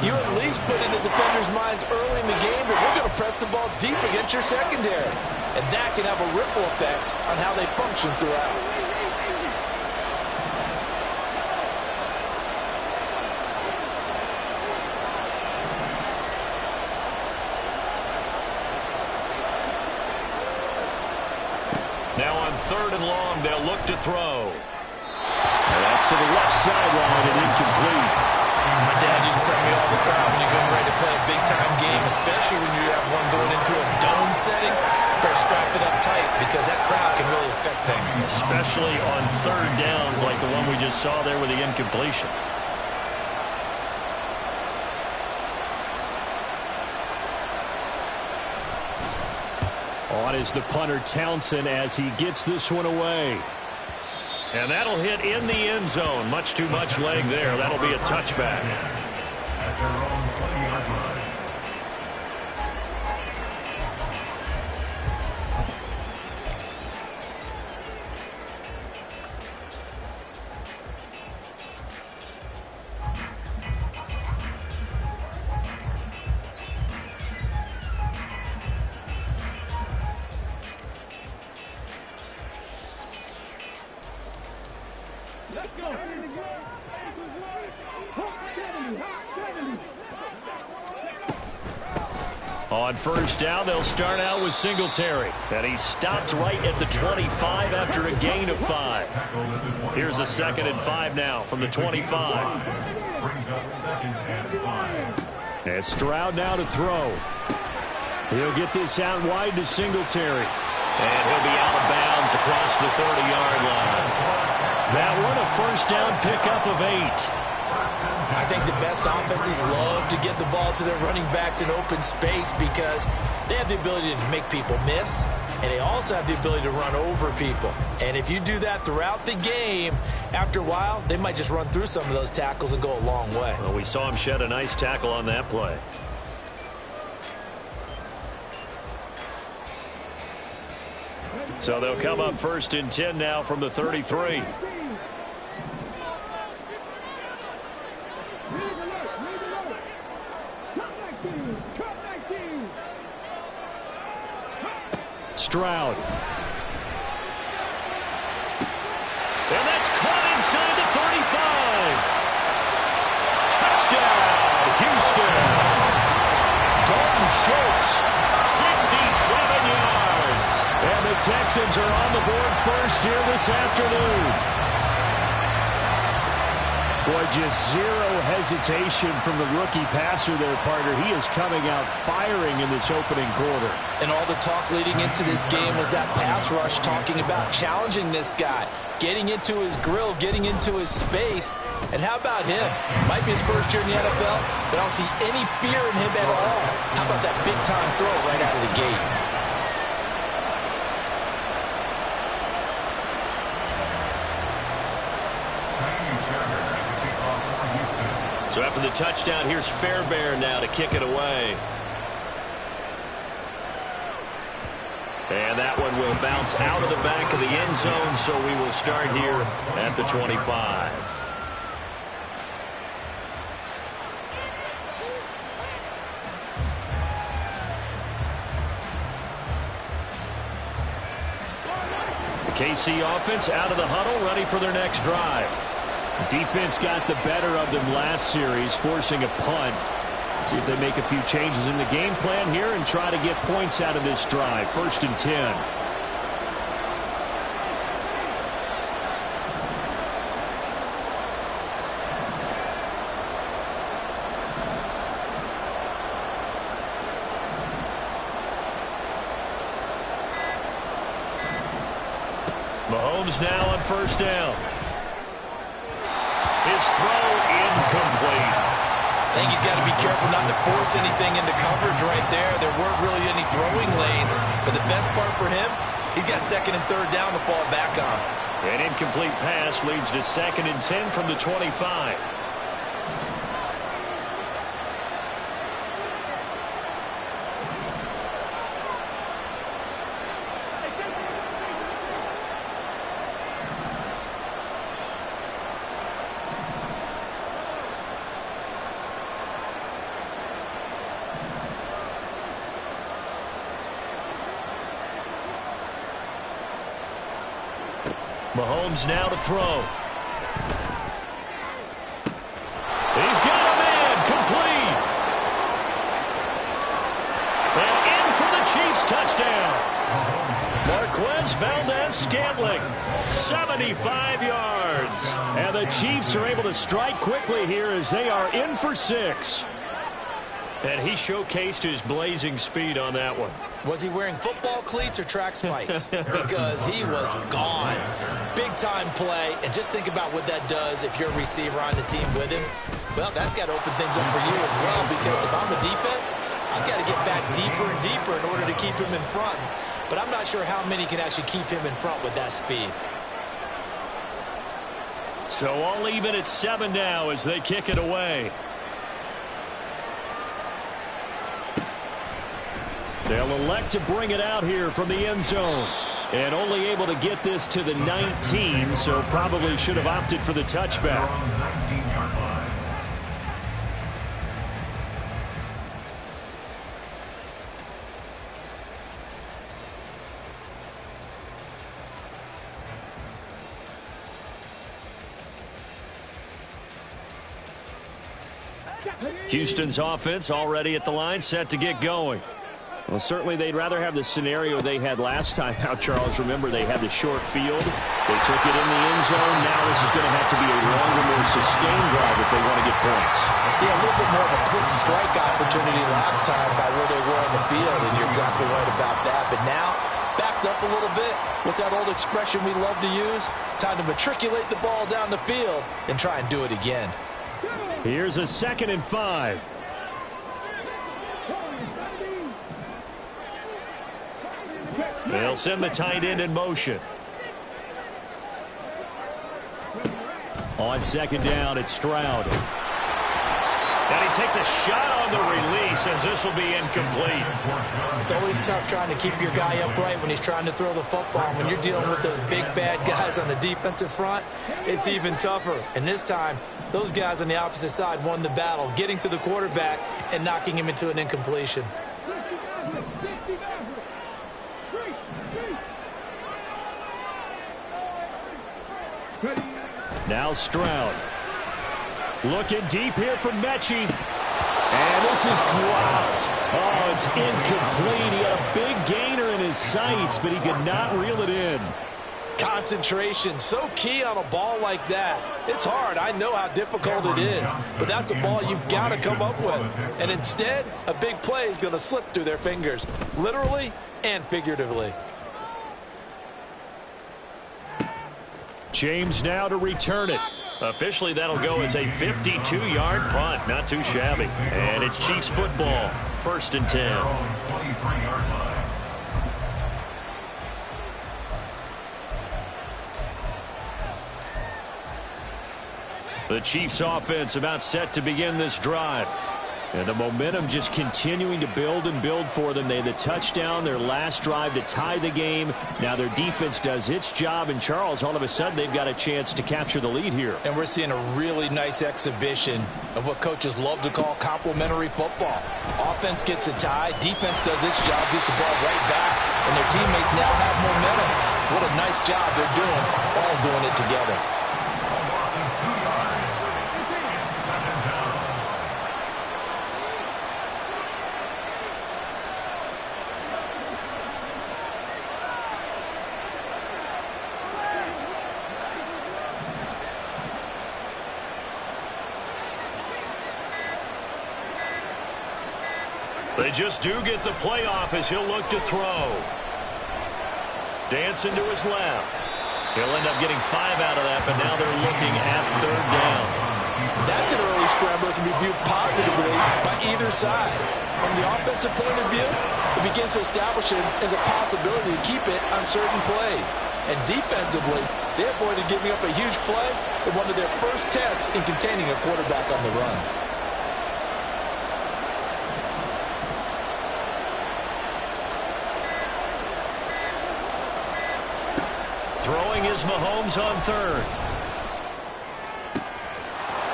you at least put in the defender's minds early in the game that we're going to press the ball deep against your secondary. And that can have a ripple effect on how they function throughout. Now on 3rd and long, they'll look to throw. And that's to the left sideline and incomplete. As my dad used to tell me all the time, when you're getting ready to play a big-time game, especially when you have one going into a dome setting, better strap it up tight because that crowd can really affect things. Especially on 3rd downs like the one we just saw there with the incompletion. On is the punter Townsend as he gets this one away. And that'll hit in the end zone. Much too much leg there. That'll be a touchback. At their own 20-yard line. On 1st down, they'll start out with Singletary. And he stopped right at the 25 after a gain of 5. Here's a 2nd and 5 now from the 25. Brings up 2nd and 5. And Stroud now to throw. He'll get this out wide to Singletary. And he'll be out of bounds across the 30-yard line. That one a first down pickup of 8. I think the best offenses love to get the ball to their running backs in open space because they have the ability to make people miss, and they also have the ability to run over people. And if you do that throughout the game, after a while, they might just run through some of those tackles and go a long way. Well, we saw him shed a nice tackle on that play. So they'll come up 1st and 10 now from the 33. Stroud. And that's caught inside the 35. Touchdown, Houston. Dalton Schultz, 67 yards. And the Texans are on the board first here this afternoon. Boy, just zero hesitation from the rookie passer there, partner. He is coming out firing in this opening quarter. And all the talk leading into this game was that pass rush, talking about challenging this guy, getting into his grill, getting into his space. And how about him? Might be his first year in the NFL, but I don't see any fear in him at all. How about that big-time throw right out of the gate? So after the touchdown, here's Fairbairn now to kick it away. And that one will bounce out of the back of the end zone, so we will start here at the 25. The KC offense out of the huddle, ready for their next drive. Defense got the better of them last series, forcing a punt. See if they make a few changes in the game plan here and try to get points out of this drive. 1st and 10. Mahomes now on 1st down. His throw incomplete. I think he's got to be careful not to force anything into coverage right there. There weren't really any throwing lanes, but the best part for him, he's got 2nd and 3rd down to fall back on. An incomplete pass leads to 2nd and 10 from the 25. Mahomes now to throw. He's got a man complete. And in for the Chiefs touchdown. Marquez Valdez-Scantling, 75 yards. And the Chiefs are able to strike quickly here as they are in for 6. And he showcased his blazing speed on that one. Was he wearing football cleats or track spikes? Because he was gone. Big-time play. And just think about what that does if you're a receiver on the team with him. Well, that's got to open things up for you as well, because if I'm a defense, I've got to get back deeper and deeper in order to keep him in front. But I'm not sure how many can actually keep him in front with that speed. So all even at 7 now as they kick it away. They'll elect to bring it out here from the end zone. And only able to get this to the 19, so probably should have opted for the touchback. Houston's offense already at the line, set to get going. Well, certainly they'd rather have the scenario they had last time out, Charles. Remember, they had the short field. They took it in the end zone. Now this is going to have to be a longer, more sustained drive if they want to get points. Yeah, a little bit more of a quick strike opportunity last time by where they were on the field, and you're exactly right about that. But now, backed up a little bit. What's that old expression we love to use? Time to matriculate the ball down the field and try and do it again. Here's a 2nd and 5. They'll send the tight end in motion. On 2nd down, it's Stroud. And he takes a shot on the release as this will be incomplete. It's always tough trying to keep your guy upright when he's trying to throw the football. When you're dealing with those big, bad guys on the defensive front, it's even tougher. And this time, those guys on the opposite side won the battle, getting to the quarterback and knocking him into an incompletion. Now Stroud. Looking deep here from Mechie. And this is dropped. Oh, it's incomplete. He had a big gainer in his sights, but he could not reel it in. Concentration, so key on a ball like that. It's hard. I know how difficult it is, but that's a ball you've got to come up with. And instead, a big play is going to slip through their fingers, literally and figuratively. James now to return it. Officially, that'll go as a 52-yard punt. Not too shabby. And it's Chiefs football. 1st and 10. 23-yard line. The Chiefs offense about set to begin this drive. And the momentum just continuing to build and build for them. They had the touchdown, their last drive to tie the game. Now their defense does its job. And Charles, all of a sudden, they've got a chance to capture the lead here. And we're seeing a really nice exhibition of what coaches love to call complementary football. Offense gets a tie, defense does its job, gets the ball right back, and their teammates now have momentum. What a nice job they're doing, all doing it together. They just do get the playoff as he'll look to throw. Dancing to his left. He'll end up getting 5 out of that, but now they're looking at 3rd down. That's an early scramble that can be viewed positively by either side. From the offensive point of view, it begins to establish it as a possibility to keep it on certain plays. And defensively, they avoided giving up a huge play in one of their first tests in containing a quarterback on the run. Throwing is Mahomes on 3rd.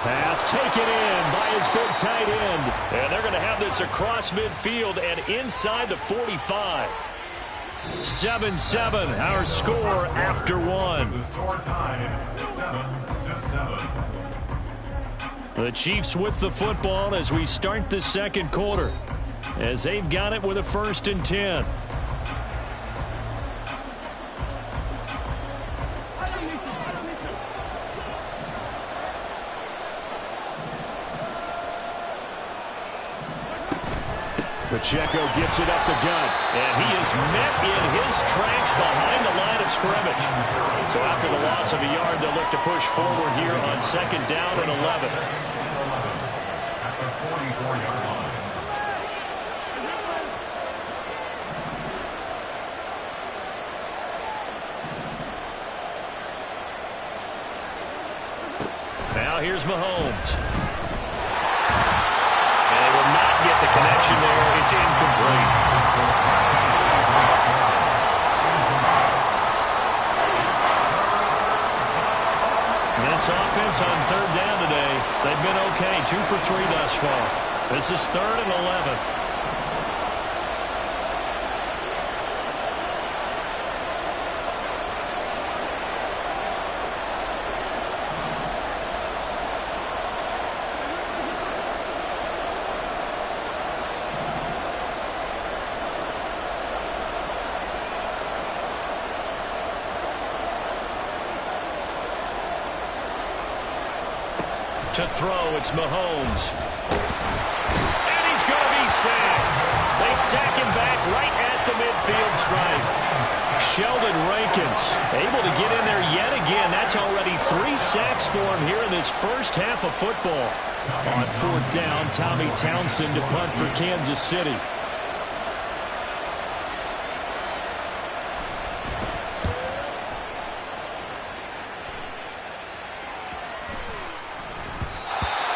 Pass taken in by his big tight end. And they're going to have this across midfield and inside the 45. 7-7, our score after 1. The score tied 7-7. The Chiefs with the football as we start the 2nd quarter, as they've got it with a 1st and 10. Pacheco gets it up the gut. And he is met in his tracks behind the line of scrimmage. So after the loss of a yard, they'll look to push forward here on 2nd down and 11. At the 44-yard line. Now here's Mahomes. Get the connection there. It's incomplete. This offense on 3rd down today, they've been okay. 2 for 3 thus far. This is 3rd and 11. To throw, it's Mahomes. And he's going to be sacked. They sack him back right at the midfield stripe. Sheldon Rankins able to get in there yet again. That's already 3 sacks for him here in this first half of football. On 4th down, Tommy Townsend to punt for Kansas City.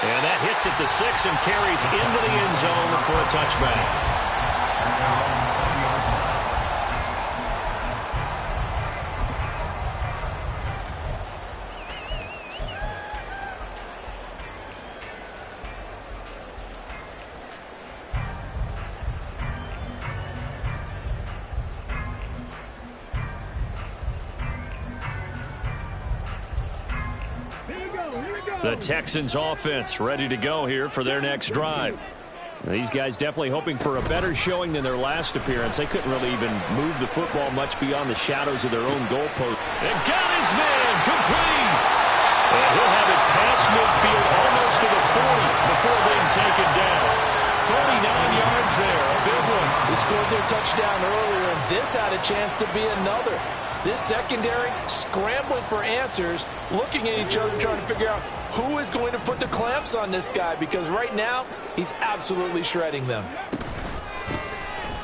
And that hits at the 6 and carries into the end zone for a touchback. The Texans offense ready to go here for their next drive. These guys definitely hoping for a better showing than their last appearance. They couldn't really even move the football much beyond the shadows of their own goalpost. And got his man complete. And he'll have it past midfield almost to the 40 before being taken down. 39 yards there, a big one. They scored their touchdown earlier, and this had a chance to be another. This secondary scrambling for answers, looking at each other, trying to figure out who is going to put the clamps on this guy, because right now he's absolutely shredding them.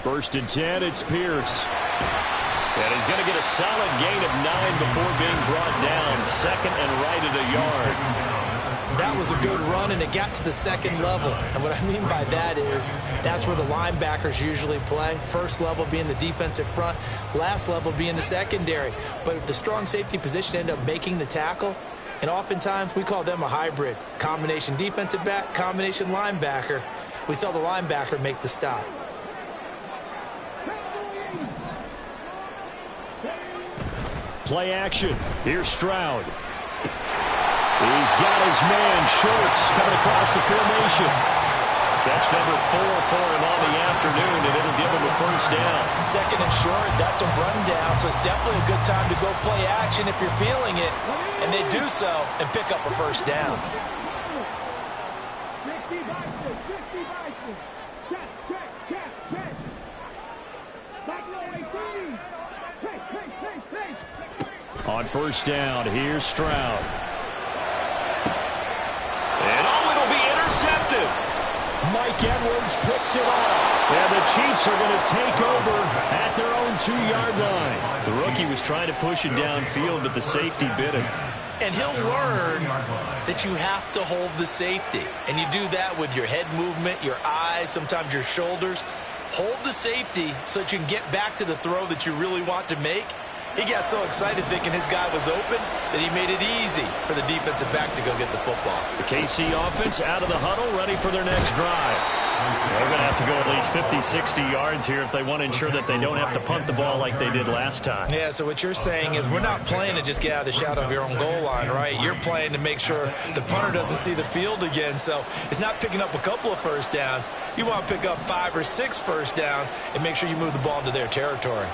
1st and 10, it's Pierce. And he's going to get a solid gain of 9 before being brought down. 2nd and right at a yard. That was a good run, and it got to the 2nd level. And what I mean by that is that's where the linebackers usually play. 1st level being the defensive front, last level being the secondary. But the strong safety position ended up making the tackle. And oftentimes we call them a hybrid. Combination defensive back, combination linebacker. We saw the linebacker make the stop. Play action. Here's Stroud. He's got his man, Schultz, coming across the formation. That's number 4 for him on the afternoon, and it'll give him a 1st down. 2nd and short, that's a rundown, so it's definitely a good time to go play action if you're feeling it. And they do so and pick up a 1st down. On 1st down, here's Stroud. And it'll be intercepted. Mike Edwards picks it off. And the Chiefs are going to take over at their own 2-yard line. The rookie was trying to push it downfield, but the safety bit him. And he'll learn that you have to hold the safety. And you do that with your head movement, your eyes, sometimes your shoulders. Hold the safety so that you can get back to the throw that you really want to make. He got so excited thinking his guy was open that he made it easy for the defensive back to go get the football. The KC offense out of the huddle, ready for their next drive. They're going to have to go at least 50, 60 yards here if they want to ensure that they don't have to punt the ball like they did last time. Yeah, so what you're saying is we're not playing to just get out of the shadow of your own goal line, right? You're playing to make sure the punter doesn't see the field again. So it's not picking up a couple of 1st downs. You want to pick up 5 or 6 1st downs and make sure you move the ball into their territory.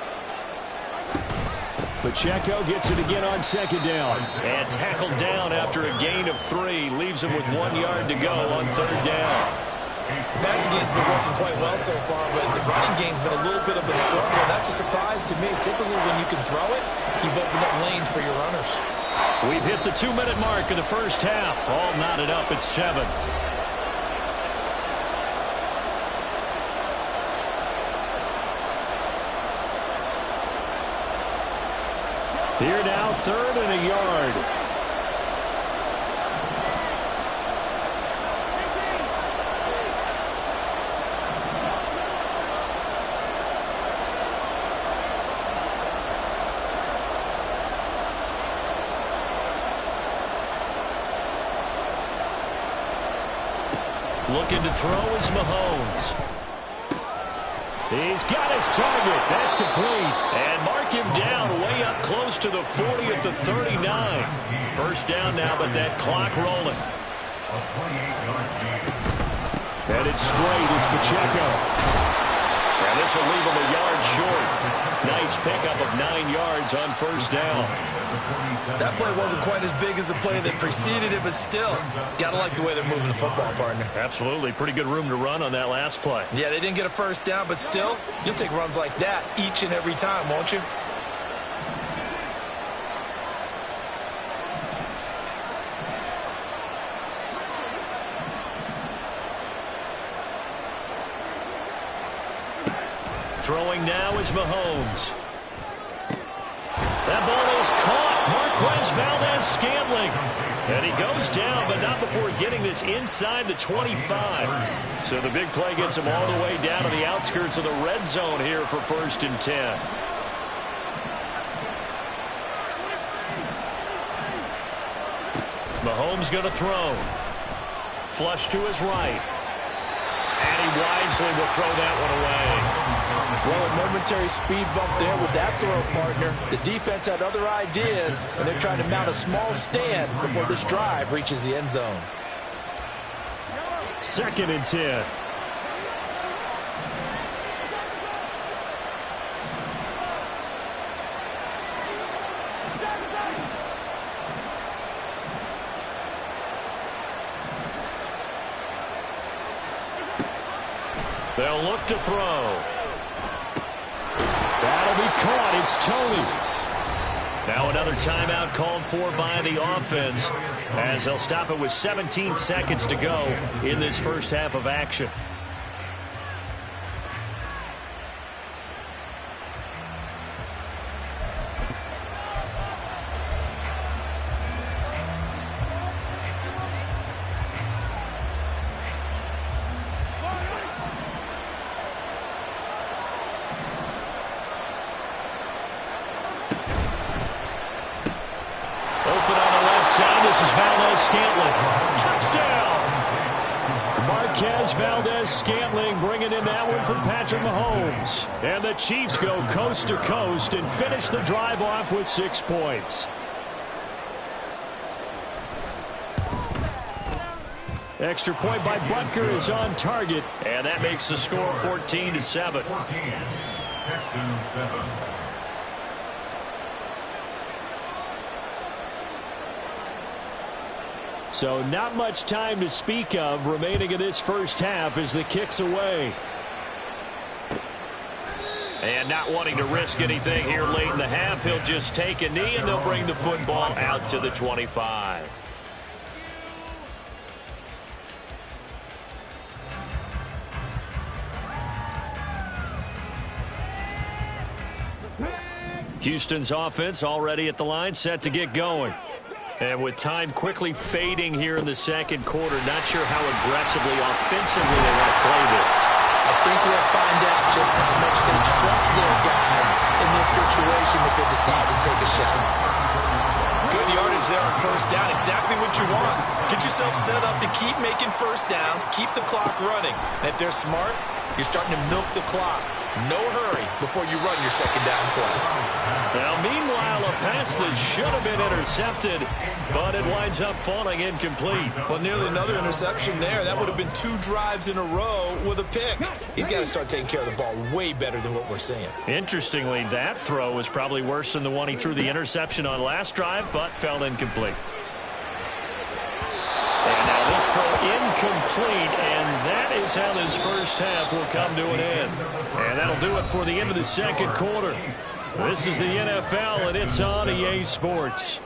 Pacheco gets it again on 2nd down. And tackled down after a gain of 3. Leaves him with 1 yard to go on 3rd down. The passing game's been working quite well so far, but the running game's been a little bit of a struggle. That's a surprise to me. Typically, when you can throw it, you've opened up lanes for your runners. We've hit the 2-minute mark of the first half. All knotted up at 7. Here now, 3rd and a yard. Looking to throw is Mahomes. He's got his target. That's complete. And mark him down way up close to the 40 at the 39. 1st down now, but that clock rolling. Headed straight, it's Pacheco. And this will leave him a yard short. Nice pickup of 9 yards on first down. That play wasn't quite as big as the play that preceded it, but still, got to like the way they're moving the football, partner. Absolutely. Pretty good room to run on that last play. Yeah, they didn't get a first down, but still, you'll take runs like that each and every time, won't you? Throwing now is Mahomes. That ball is caught. Marquez Valdez-Scantling. And he goes down, but not before getting this inside the 25. So the big play gets him all the way down to the outskirts of the red zone here for 1st and 10. Mahomes going to throw. Flush to his right. And he wisely will throw that one away. Well, a momentary speed bump there with that throw, partner. The defense had other ideas, and they're trying to mount a small stand before this drive reaches the end zone. 2nd and 10. They'll look to throw. That'll be caught. It's Tony. Now another timeout called for by the offense as they'll stop it with 17 seconds to go in this first half of action. This is Valdez-Scantling. Touchdown! Marquez Valdez-Scantling bringing in that one from Patrick Mahomes. And the Chiefs go coast to coast and finish the drive off with 6 points. Extra point by Butker is on target. And that makes the score 14-7. 14, Texans 7. So not much time to speak of remaining in this first half as the kick's away. And not wanting to risk anything here late in the half, he'll just take a knee and they'll bring the football out to the 25. Houston's offense already at the line, set to get going. And with time quickly fading here in the second quarter, not sure how aggressively, offensively they want to play this. I think we'll find out just how much they trust their guys in this situation if they decide to take a shot. Good yardage there on first down. Exactly what you want. Get yourself set up to keep making first downs, keep the clock running. And if they're smart, you're starting to milk the clock. No hurry before you run your second down play. Now, meanwhile, a pass that should have been intercepted, but it winds up falling incomplete. Well, nearly another interception there. That would have been 2 drives in a row with a pick. He's got to start taking care of the ball way better than what we're seeing. Interestingly, that throw was probably worse than the one he threw the interception on last drive, but fell incomplete. And now this throw incomplete, and that is how this first half will come to an end. And that'll do it for the end of the second quarter. This is the NFL, and it's on EA Sports.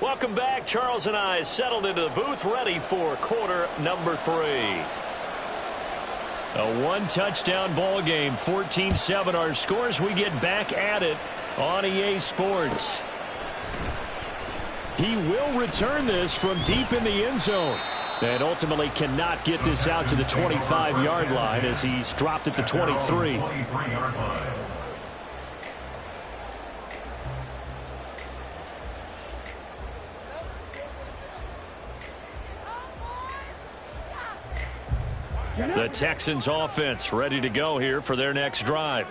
Welcome back. Charles and I settled into the booth, ready for quarter number 3. A one-touchdown ball game, 14-7 our scores. We get back at it on EA Sports. He will return this from deep in the end zone. And ultimately cannot get this out to the 25-yard line as he's dropped at the 23. The Texans offense ready to go here for their next drive.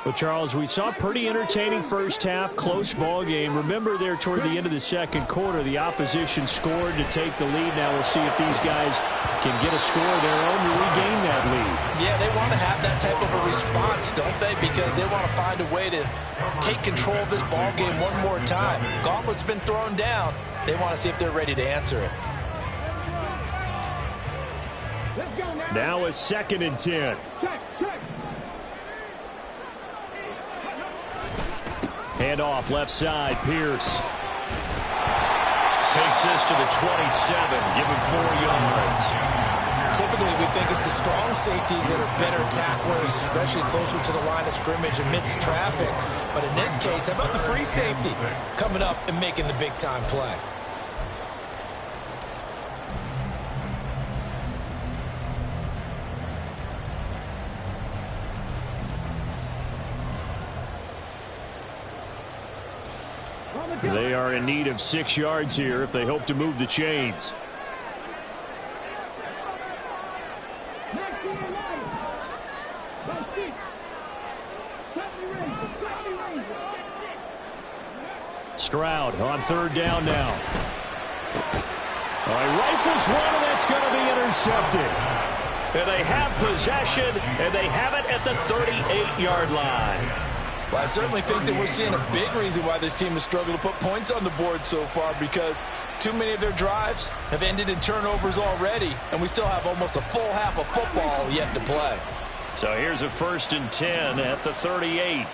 Well, Charles, we saw a pretty entertaining first half, close ball game. Remember there toward the end of the second quarter, the opposition scored to take the lead. Now we'll see if these guys can get a score of their own to regain that lead. Yeah, they want to have that type of a response, don't they? Because they want to find a way to take control of this ball game one more time. Gauntlet's been thrown down. They want to see if they're ready to answer it. Now a 2nd and 10. Hand off left side, Pierce. Takes this to the 27, give him 4 yards. Typically, we think it's the strong safeties that are better tacklers, especially closer to the line of scrimmage amidst traffic. But in this case, how about the free safety coming up and making the big-time play? They are in need of 6 yards here if they hope to move the chains. Stroud on 3rd down now. Rifles one, and that's going to be intercepted. And they have possession, and they have it at the 38-yard line. Well, I certainly think that we're seeing a big reason why this team has struggled to put points on the board so far, because too many of their drives have ended in turnovers already, and we still have almost a full half of football yet to play. So here's a 1st and 10 at the 38.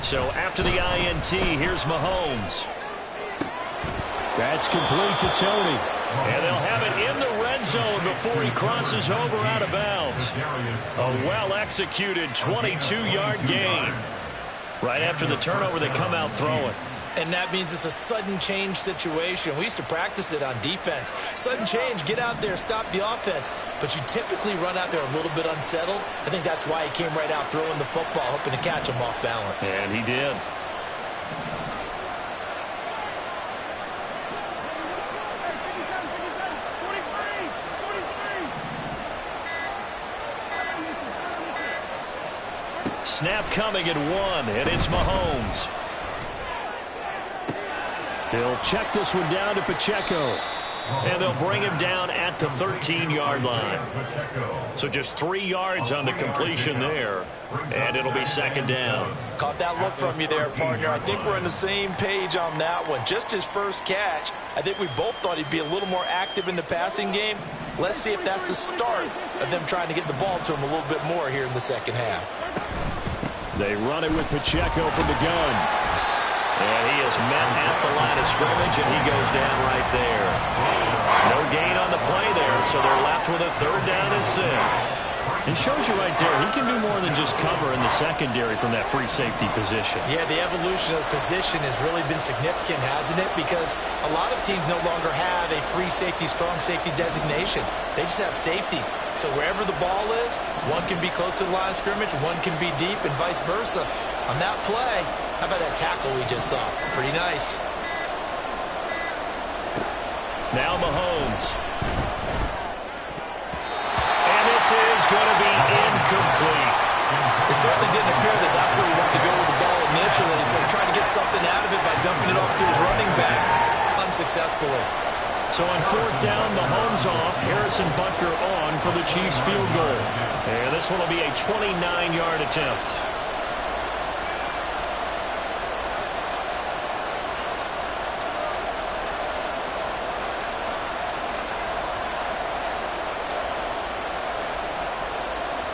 So after the INT, here's Mahomes. That's complete to Tony. And they'll have it in the red zone before he crosses over out of bounds. A well-executed 22-yard gain. Right after the turnover, they come out throwing. And that means it's a sudden change situation. We used to practice it on defense. Sudden change, get out there, stop the offense. But you typically run out there a little bit unsettled. I think that's why he came right out throwing the football, hoping to catch him off balance. And he did. Snap coming at 1, and it's Mahomes. He'll check this one down to Pacheco. And they'll bring him down at the 13-yard line. So just 3 yards on the completion there, and it'll be 2nd down. Caught that look from you there, partner. I think we're on the same page on that one. Just his first catch. I think we both thought he'd be a little more active in the passing game. Let's see if that's the start of them trying to get the ball to him a little bit more here in the second half. They run it with Pacheco from the gun. And he is met at the line of scrimmage, and he goes down right there. No gain on the play there, so they're left with a 3rd down and 6. It shows you right there, he can do more than just cover in the secondary from that free safety position. Yeah, the evolution of the position has really been significant, hasn't it? Because a lot of teams no longer have a free safety, strong safety designation. They just have safeties. So wherever the ball is, one can be close to the line of scrimmage, one can be deep, and vice versa. On that play, how about that tackle we just saw? Pretty nice. Now Mahomes. And this is going to be incomplete. It certainly didn't appear that that's where he wanted to go with the ball initially, so he tried to get something out of it by dumping it off to his running back unsuccessfully. So on 4th down, Mahomes off, Harrison Butker on for the Chiefs field goal. And this one will be a 29-yard attempt.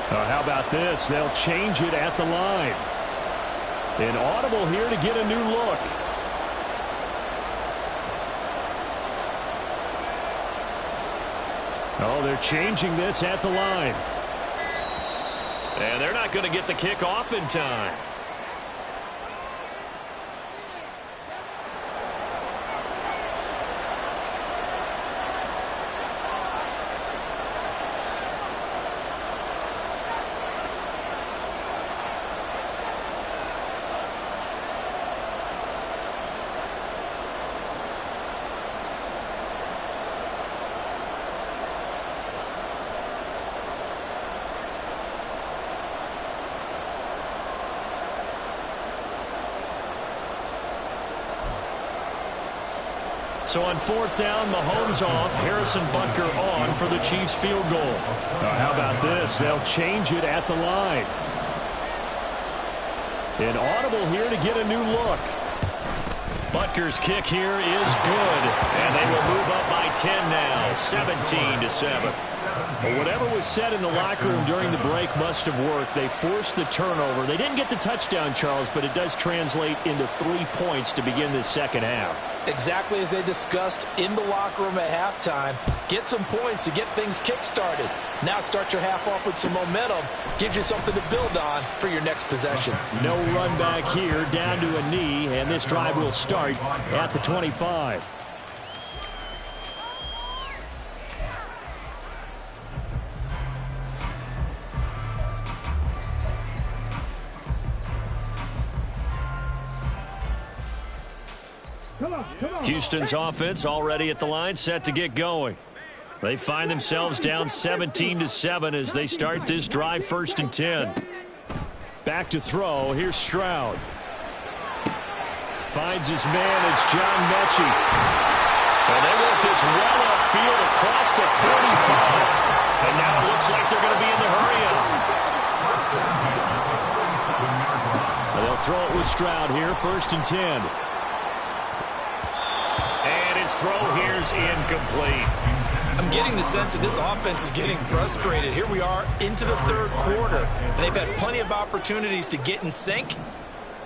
How about this? They'll change it at the line. An audible here to get a new look. Oh, they're changing this at the line. And they're not going to get the kick off in time. So on 4th down, Mahomes off, Harrison Butker on for the Chiefs field goal. How about this? They'll change it at the line. An audible here to get a new look. Butker's kick here is good, and they will move up by 10 now, 17-7. Well, whatever was said in the locker room during the break must have worked. They forced the turnover. They didn't get the touchdown, Charles, but it does translate into 3 points to begin this second half. Exactly as they discussed in the locker room at halftime. Get some points to get things kick-started. Now start your half off with some momentum. Gives you something to build on for your next possession. No run back here, down to a knee, and this drive will start at the 25. Houston's offense already at the line, set to get going. They find themselves down 17-7 as they start this drive, 1st and 10. Back to throw. Here's Stroud. Finds his man. It's John Mechie. And they work this well upfield across the 45. And now it looks like they're going to be in the hurry-up. They'll throw it with Stroud here, 1st and 10. His throw here's incomplete. I'm getting the sense that this offense is getting frustrated. Here we are into the 3rd quarter, and they've had plenty of opportunities to get in sync.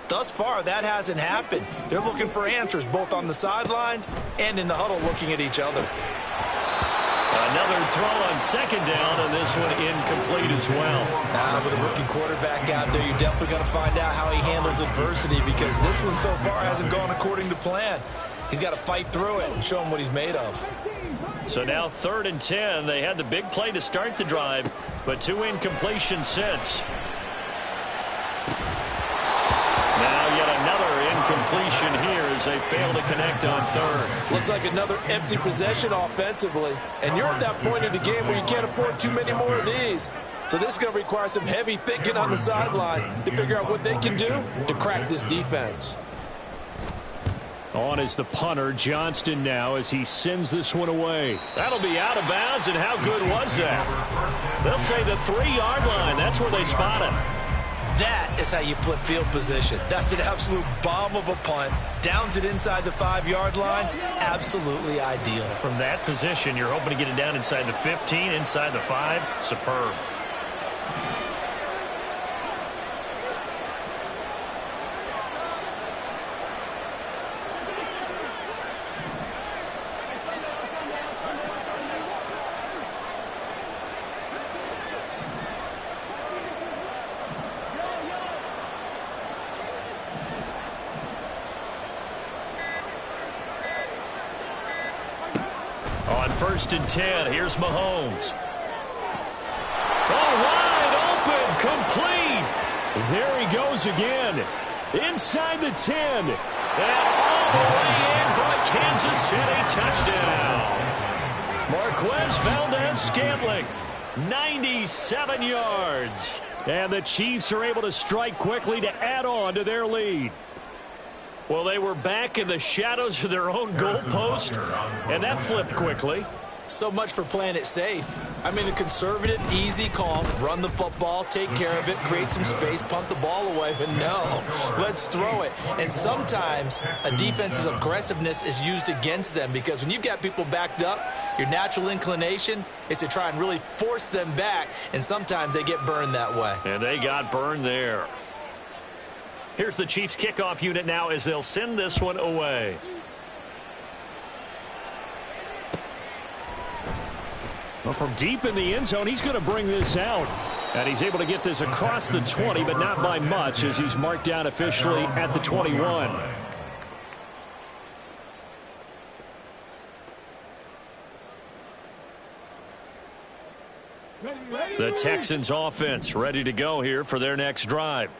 Thus far, that hasn't happened. They're looking for answers both on the sidelines and in the huddle looking at each other. Another throw on 2nd down, and this one incomplete as well. With a rookie quarterback out there, you're definitely going to find out how he handles adversity, because this one so far hasn't gone according to plan. He's got to fight through it and show him what he's made of. So now 3rd and 10. They had the big play to start the drive, but 2 incompletions since. Now yet another incompletion here as they fail to connect on 3rd. Looks like another empty possession offensively. And you're at that point in the game where you can't afford too many more of these. So this is going to require some heavy thinking on the sideline to figure out what they can do to crack this defense. On is the punter, Johnston, now as he sends this one away. That'll be out of bounds, and how good was that? They'll say the 3-yard line. That's where they spot it. That is how you flip field position. That's an absolute bomb of a punt. Downs it inside the 5-yard line. Absolutely ideal. From that position, you're hoping to get it down inside the 15, inside the 5. Superb. On 1st and 10, here's Mahomes. Oh, wide open, complete. There he goes again. Inside the 10. And all the way in for a Kansas City touchdown. Marquez Valdez-Scantling, 97 yards. And the Chiefs are able to strike quickly to add on to their lead. Well, they were back in the shadows of their own goalpost, and that flipped quickly. So much for playing it safe. I mean, a conservative, easy call, run the football, take care of it, create some space, punt the ball away. But no, let's throw it. And sometimes a defense's aggressiveness is used against them, because when you've got people backed up, your natural inclination is to try and really force them back, and sometimes they get burned that way. And they got burned there. Here's the Chiefs kickoff unit now as they'll send this one away. Well, from deep in the end zone, he's going to bring this out. And he's able to get this across the 20, but not by much, as he's marked down officially at the 21. The Texans offense ready to go here for their next drive.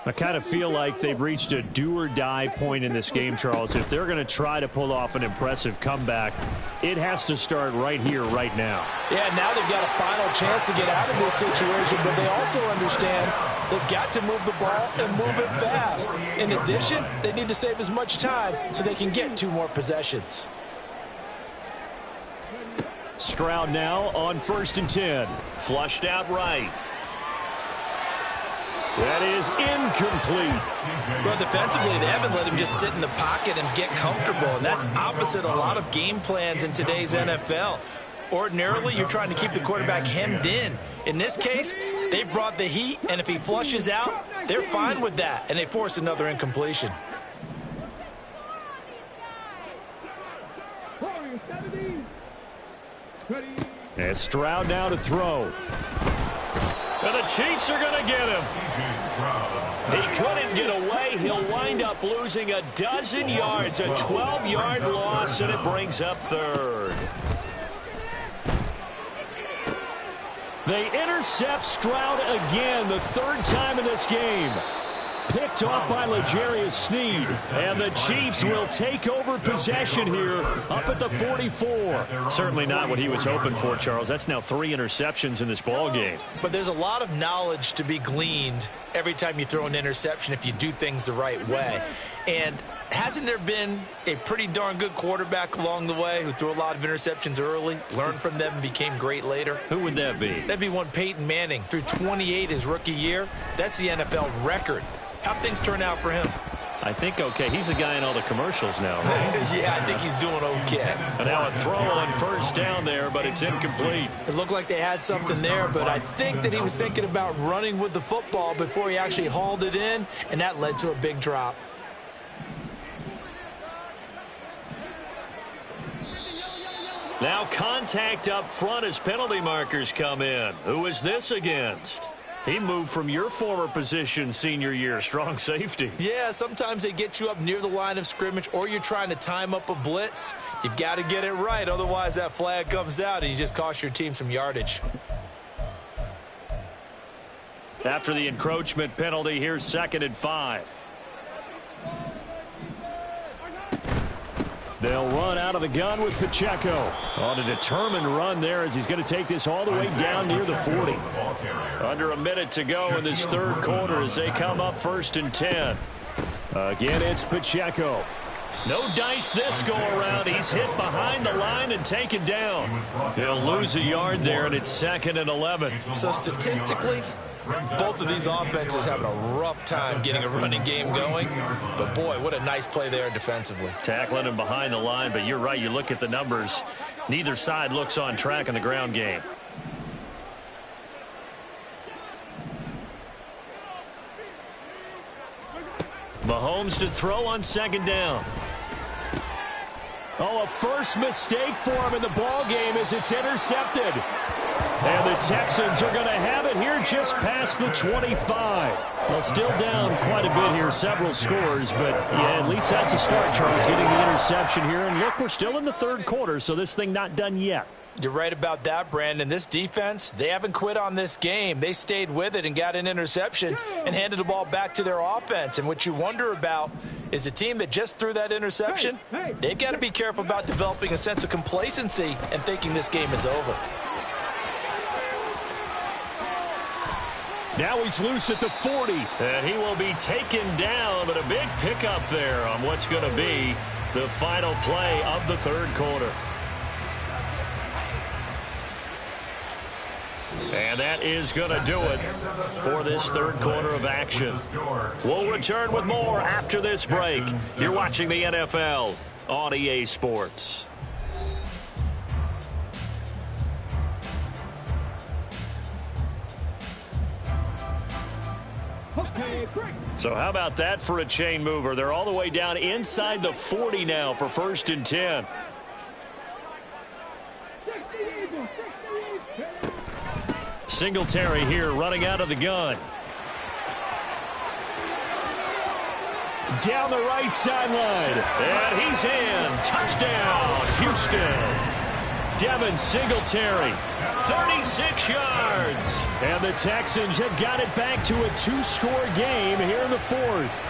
I kind of feel like they've reached a do-or-die point in this game, Charles. If they're going to try to pull off an impressive comeback, it has to start right here, right now. Yeah, now they've got a final chance to get out of this situation, but they also understand they've got to move the ball and move it fast. In addition, they need to save as much time so they can get 2 more possessions. Stroud now on 1st and 10. Flushed out right. That is incomplete. Well, defensively, they haven't let him just sit in the pocket and get comfortable, and that's opposite a lot of game plans in today's NFL. Ordinarily, you're trying to keep the quarterback hemmed in. In this case, they brought the heat, and if he flushes out, they're fine with that, and they force another incompletion. And Stroud now to throw. And the Chiefs are going to get him. He couldn't get away. He'll wind up losing a dozen yards, a 12-yard loss, and it brings up 3rd. They intercept Stroud again, the 3rd time in this game. Picked off by L'Jarius Sneed. And the Chiefs will take over possession here up at the 44. Certainly not what he was hoping for, Charles. That's now 3 interceptions in this ball game. But there's a lot of knowledge to be gleaned every time you throw an interception if you do things the right way. And hasn't there been a pretty darn good quarterback along the way who threw a lot of interceptions early, learned from them, and became great later? Who would that be? That'd be one Peyton Manning. Threw 28 his rookie year. That's the NFL record. How'd things turn out for him? I think okay. He's the guy in all the commercials now, right? Yeah, I think he's doing okay. And now a throw on 1st down there, but it's incomplete. It looked like they had something there, but I think that he was thinking about running with the football before he actually hauled it in, and that led to a big drop. Now contact up front as penalty markers come in. Who is this against? He moved from your former position senior year, strong safety. Yeah, sometimes they get you up near the line of scrimmage or you're trying to time up a blitz. You've got to get it right, otherwise that flag comes out and you just cost your team some yardage. After the encroachment penalty, here's 2nd and 5. They'll run out of the gun with Pacheco. On a determined run there as he's going to take this all the way down near the 40. Under a minute to go in this 3rd quarter as they come up 1st and 10. Again, it's Pacheco. No dice this go-around. He's hit behind the line and taken down. He'll lose a yard there, and it's 2nd and 11. So statistically, both of these offenses having a rough time getting a running game going. But, boy, what a nice play there defensively. Tackling him behind the line, but you're right. You look at the numbers. Neither side looks on track in the ground game. Mahomes to throw on 2nd down. Oh, a first mistake for him in the ball game as it's intercepted. And the Texans are going to have it here just past the 25. Well, still down quite a bit here, several scores, but yeah, at least that's a start, Charles, getting the interception here. And look, we're still in the 3rd quarter, so this thing not done yet. You're right about that, Brandon. This defense, they haven't quit on this game. They stayed with it and got an interception and handed the ball back to their offense. And what you wonder about is the team that just threw that interception, they've got to be careful about developing a sense of complacency and thinking this game is over. Now he's loose at the 40. And he will be taken down, but a big pickup there on what's going to be the final play of the 3rd quarter. And that is going to do it for this 3rd quarter of action. We'll return with more after this break. You're watching the NFL on EA Sports. So how about that for a chain mover? They're all the way down inside the 40 now for 1st and 10. Singletary here running out of the gun. Down the right sideline. And he's in. Touchdown, Houston. Devin Singletary, 36 yards. And the Texans have got it back to a 2-score game here in the 4th.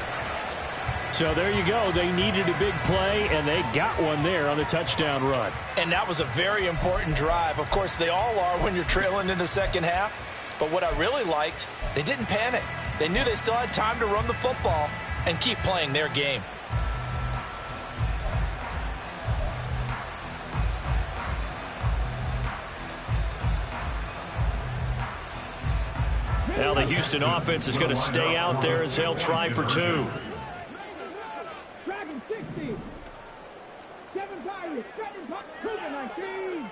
So there you go. They needed a big play, and they got one there on the touchdown run. And that was a very important drive. Of course, they all are when you're trailing in the second half. But what I really liked, they didn't panic. They knew they still had time to run the football and keep playing their game. Now the Houston offense is going to stay out there as they'll try for 2. Dragon 60. 7 Pirates. 19.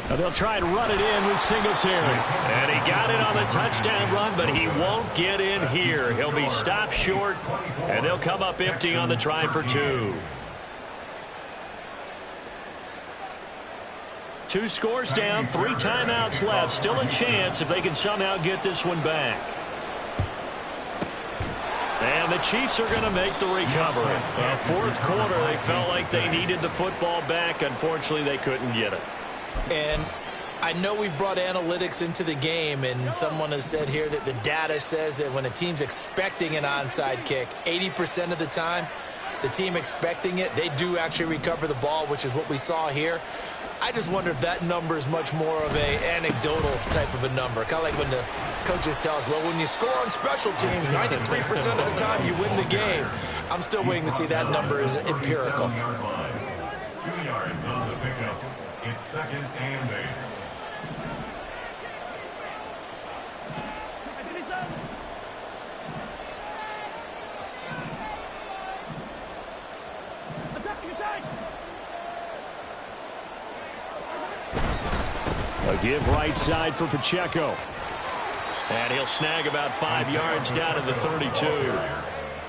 Now they'll try and run it in with Singletary. And he got it on the touchdown run, but he won't get in here. He'll be stopped short, and they'll come up empty on the try for 2. 2 scores down, 3 timeouts left. Still a chance if they can somehow get this one back. And the Chiefs are going to make the recovery. Fourth quarter, they felt like they needed the football back. Unfortunately, they couldn't get it. And I know we've brought analytics into the game, and someone has said here that the data says that when a team's expecting an onside kick, 80% of the time, the team expecting it, they do actually recover the ball, which is what we saw here. I just wonder if that number is much more of a anecdotal type of a number. Kind of like when the coaches tell us, well, when you score on special teams, 93% of the time you win the game. I'm still waiting to see that number is empirical. 2 yards on the pickup. It's 2nd and 8. A give right side for Pacheco. And he'll snag about 5 yards down to the 32.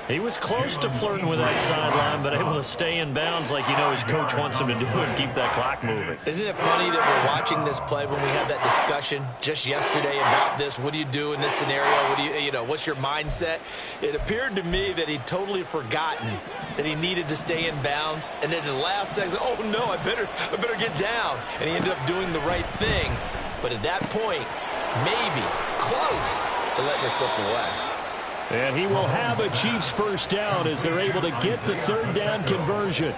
He was close to flirting with that sideline, but able to stay in bounds like his coach wants him to do and keep that clock moving. Isn't it funny that we're watching this play when we had that discussion just yesterday about this? What do you do in this scenario? What do what's your mindset? It appeared to me that he'd totally forgotten that he needed to stay in bounds, and then in the last second, oh no, I better get down. And he ended up doing the right thing. But at that point, maybe close to letting it slip away. And he will have a Chiefs first down as they're able to get the 3rd down conversion.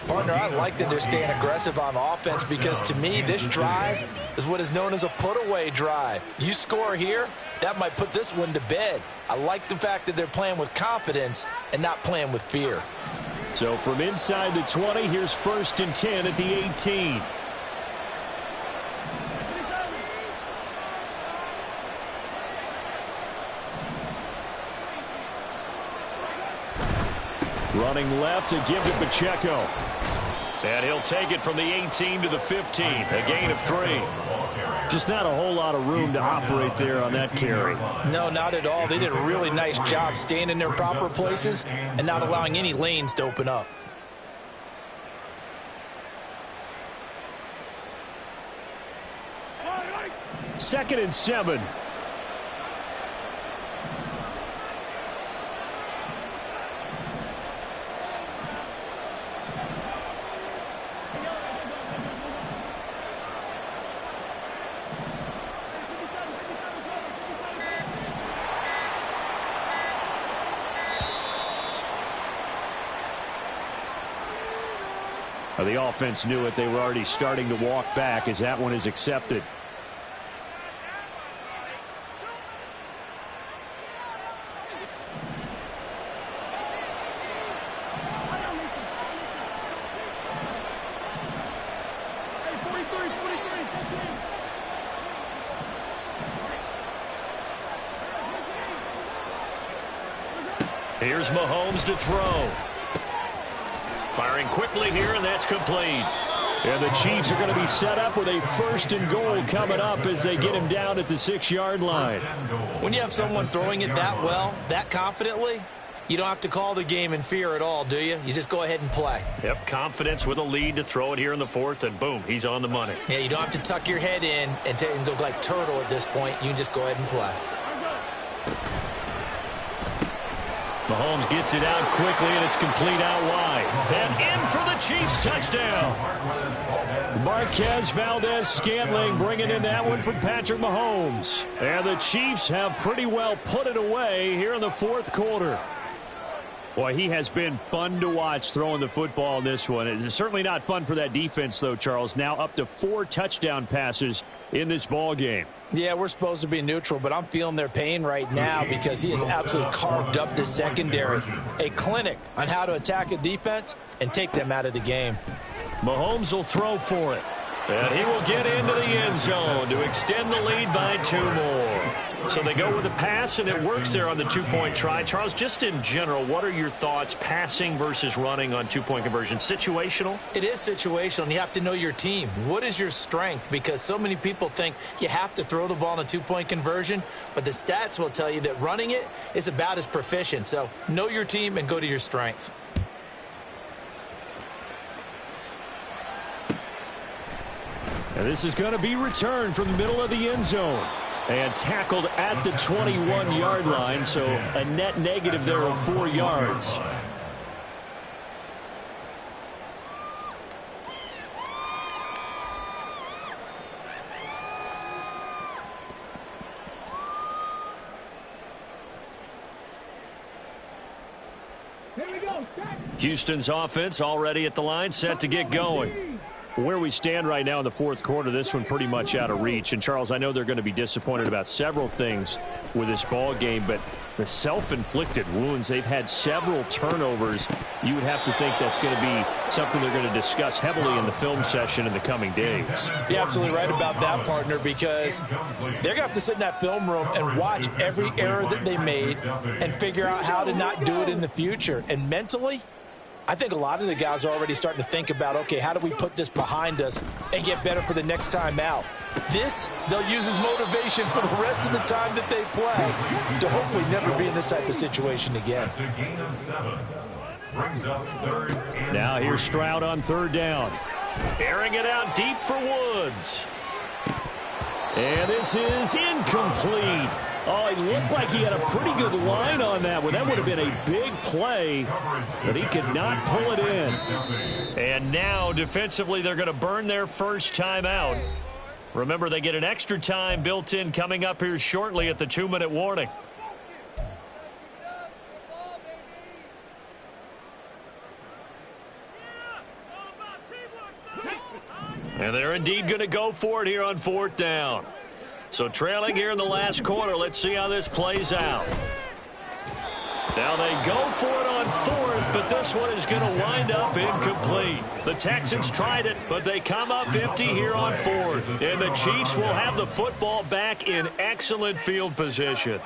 Partner, I like that they're staying aggressive on offense because, to me, this drive is what is known as a put-away drive. You score here, that might put this one to bed. I like the fact that they're playing with confidence and not playing with fear. So from inside the 20, here's 1st and 10 at the 18. Running left to give to Pacheco. And he'll take it from the 18 to the 15. A gain of 3. Just not a whole lot of room to operate there on that carry. No, not at all. They did a really nice job staying in their proper places and not allowing any lanes to open up. Second and 7. The offense knew it. They were already starting to walk back as that one is accepted. Here's Mahomes to throw. Firing quickly here, and that's complete. And the Chiefs are going to be set up with a 1st and goal coming up as they get him down at the 6-yard line. When you have someone throwing it that well, that confidently, you don't have to call the game in fear at all, do you? You just go ahead and play. Yep, confidence with a lead to throw it here in the 4th, and boom, he's on the money. Yeah, you don't have to tuck your head in and go like turtle at this point. You can just go ahead and play. Mahomes gets it out quickly, and it's complete out wide. And in for the Chiefs touchdown. Marquez Valdez-Scantling bringing in that one from Patrick Mahomes. And the Chiefs have pretty well put it away here in the 4th quarter. Boy, he has been fun to watch throwing the football in this one. It's certainly not fun for that defense, though, Charles. Now up to 4 touchdown passes in this ball game. Yeah, we're supposed to be neutral, but I'm feeling their pain right now because he has absolutely carved up this secondary. A clinic on how to attack a defense and take them out of the game. Mahomes will throw for it. And he will get into the end zone to extend the lead by 2 more. So they go with a pass, and it works there on the 2-point try. Charles, just in general, what are your thoughts passing versus running on 2-point conversion? Situational? It is situational, and you have to know your team. What is your strength? Because so many people think you have to throw the ball in a 2-point conversion, but the stats will tell you that running it is about as proficient. So know your team and go to your strength. And this is going to be returned from the middle of the end zone. And tackled at the 21-yard line, so a net negative there of 4 yards. Here we go. Houston's offense already at the line, set to get going. Where we stand right now in the fourth quarter, this one pretty much out of reach. And, Charles, I know they're going to be disappointed about several things with this ball game, but the self-inflicted wounds, they've had several turnovers. You would have to think that's going to be something they're going to discuss heavily in the film session in the coming days. You're absolutely right about that, partner, because they're going to have to sit in that film room and watch every error that they made and figure out how to not do it in the future. And mentally, I think a lot of the guys are already starting to think about, okay, how do we put this behind us and get better for the next time out? This, they'll use as motivation for the rest of the time that they play to hopefully never be in this type of situation again. Now here's Stroud on 3rd down. Airing it out deep for Woods. And this is incomplete. Oh, it looked like he had a pretty good line on that one. That would have been a big play, but he could not pull it in. And now, defensively, they're going to burn their first time out. Remember, they get an extra time built in coming up here shortly at the 2-minute warning. And they're indeed going to go for it here on 4th down. So trailing here in the last quarter, let's see how this plays out. Now they go for it on 4th, but this one is going to wind up incomplete. The Texans tried it, but they come up empty here on 4th. And the Chiefs will have the football back in excellent field position.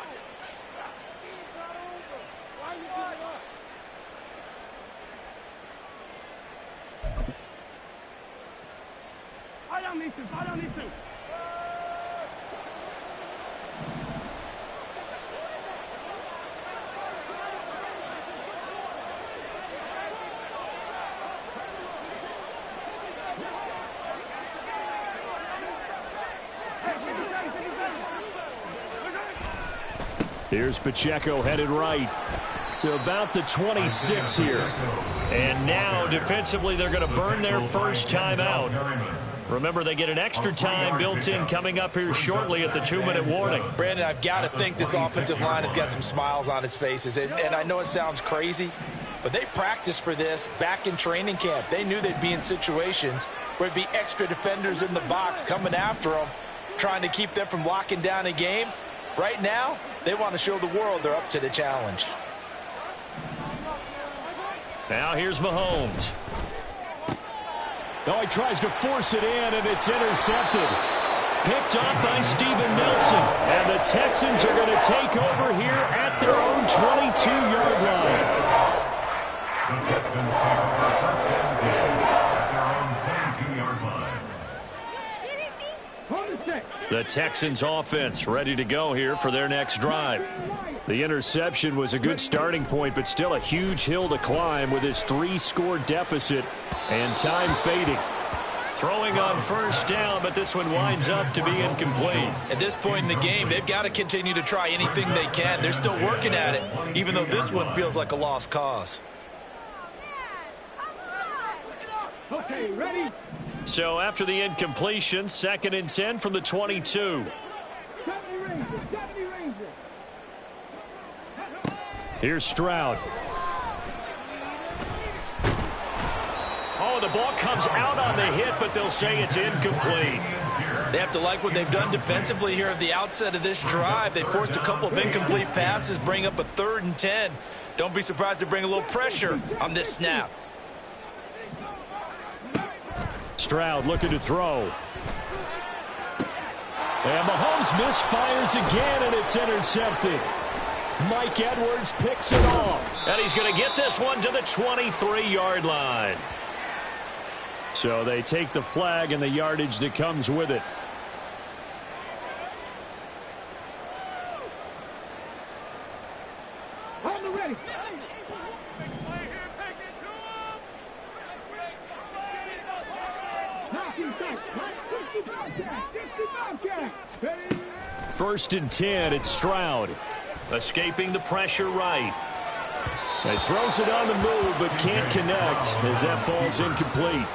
Fight on these two. Here's Pacheco headed right to about the 26 here. And now, defensively, they're going to burn their first time out. Remember, they get an extra time built in coming up here shortly at the 2-minute warning. Brandon, I've got to think this offensive line has got some smiles on its faces. And I know it sounds crazy, but they practiced for this back in training camp. They knew they'd be in situations where it'd be extra defenders in the box coming after them, trying to keep them from locking down a game. Right now, they want to show the world they're up to the challenge. Now here's Mahomes. Oh, he tries to force it in, and it's intercepted. Picked up by Steven Nelson. And the Texans are going to take over here at their own 22-yard line. The Texans take over first and 10 at their own 22-yard line. The Texans offense ready to go here for their next drive. The interception was a good starting point, but still a huge hill to climb with his 3-score deficit and time fading. Throwing on first down, but this one winds up to be incomplete. At this point in the game, they've got to continue to try anything they can. They're still working at it, even though this one feels like a lost cause. Okay, ready? So after the incompletion, 2nd and 10 from the 22. 70 Rangers. Here's Stroud. Oh, the ball comes out on the hit, but they'll say it's incomplete. They have to like what they've done defensively here at the outset of this drive. They forced a couple of incomplete passes, bring up a 3rd and 10. Don't be surprised to bring a little pressure on this snap. Stroud looking to throw. And Mahomes misfires again, and it's intercepted. Mike Edwards picks it off. And he's going to get this one to the 23-yard line. So they take the flag and the yardage that comes with it. On the ready. First and 10, it's Stroud. Escaping the pressure right. He throws it on the move, but can't connect as that falls incomplete.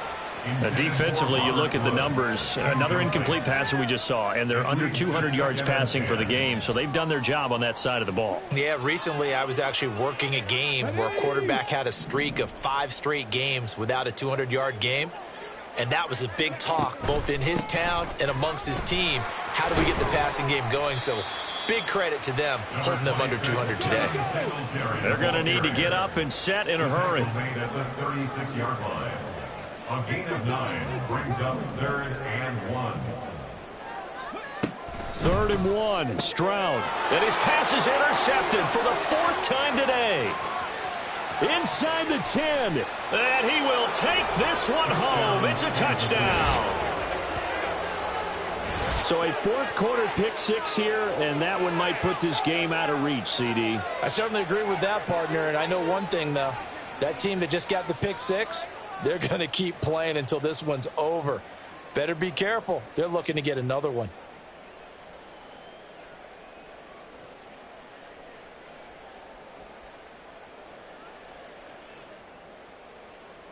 Defensively, you look at the numbers. Another incomplete passer we just saw, and they're under 200 yards passing for the game, so they've done their job on that side of the ball. Yeah, recently I was actually working a game where a quarterback had a streak of 5 straight games without a 200-yard game, and that was a big talk both in his town and amongst his team. How do we get the passing game going? So big credit to them holding them under 200 today. They're going to need to get up and set in a hurry. A gain of 9 brings up 3rd and 1. 3rd and 1, Stroud. And his pass is intercepted for the 4th time today. Inside the 10. And he will take this one home. It's a touchdown. So a 4th quarter pick 6 here, and that one might put this game out of reach, CD. I certainly agree with that, partner, and I know one thing, though. That team that just got the pick 6, they're going to keep playing until this one's over. Better be careful. They're looking to get another one.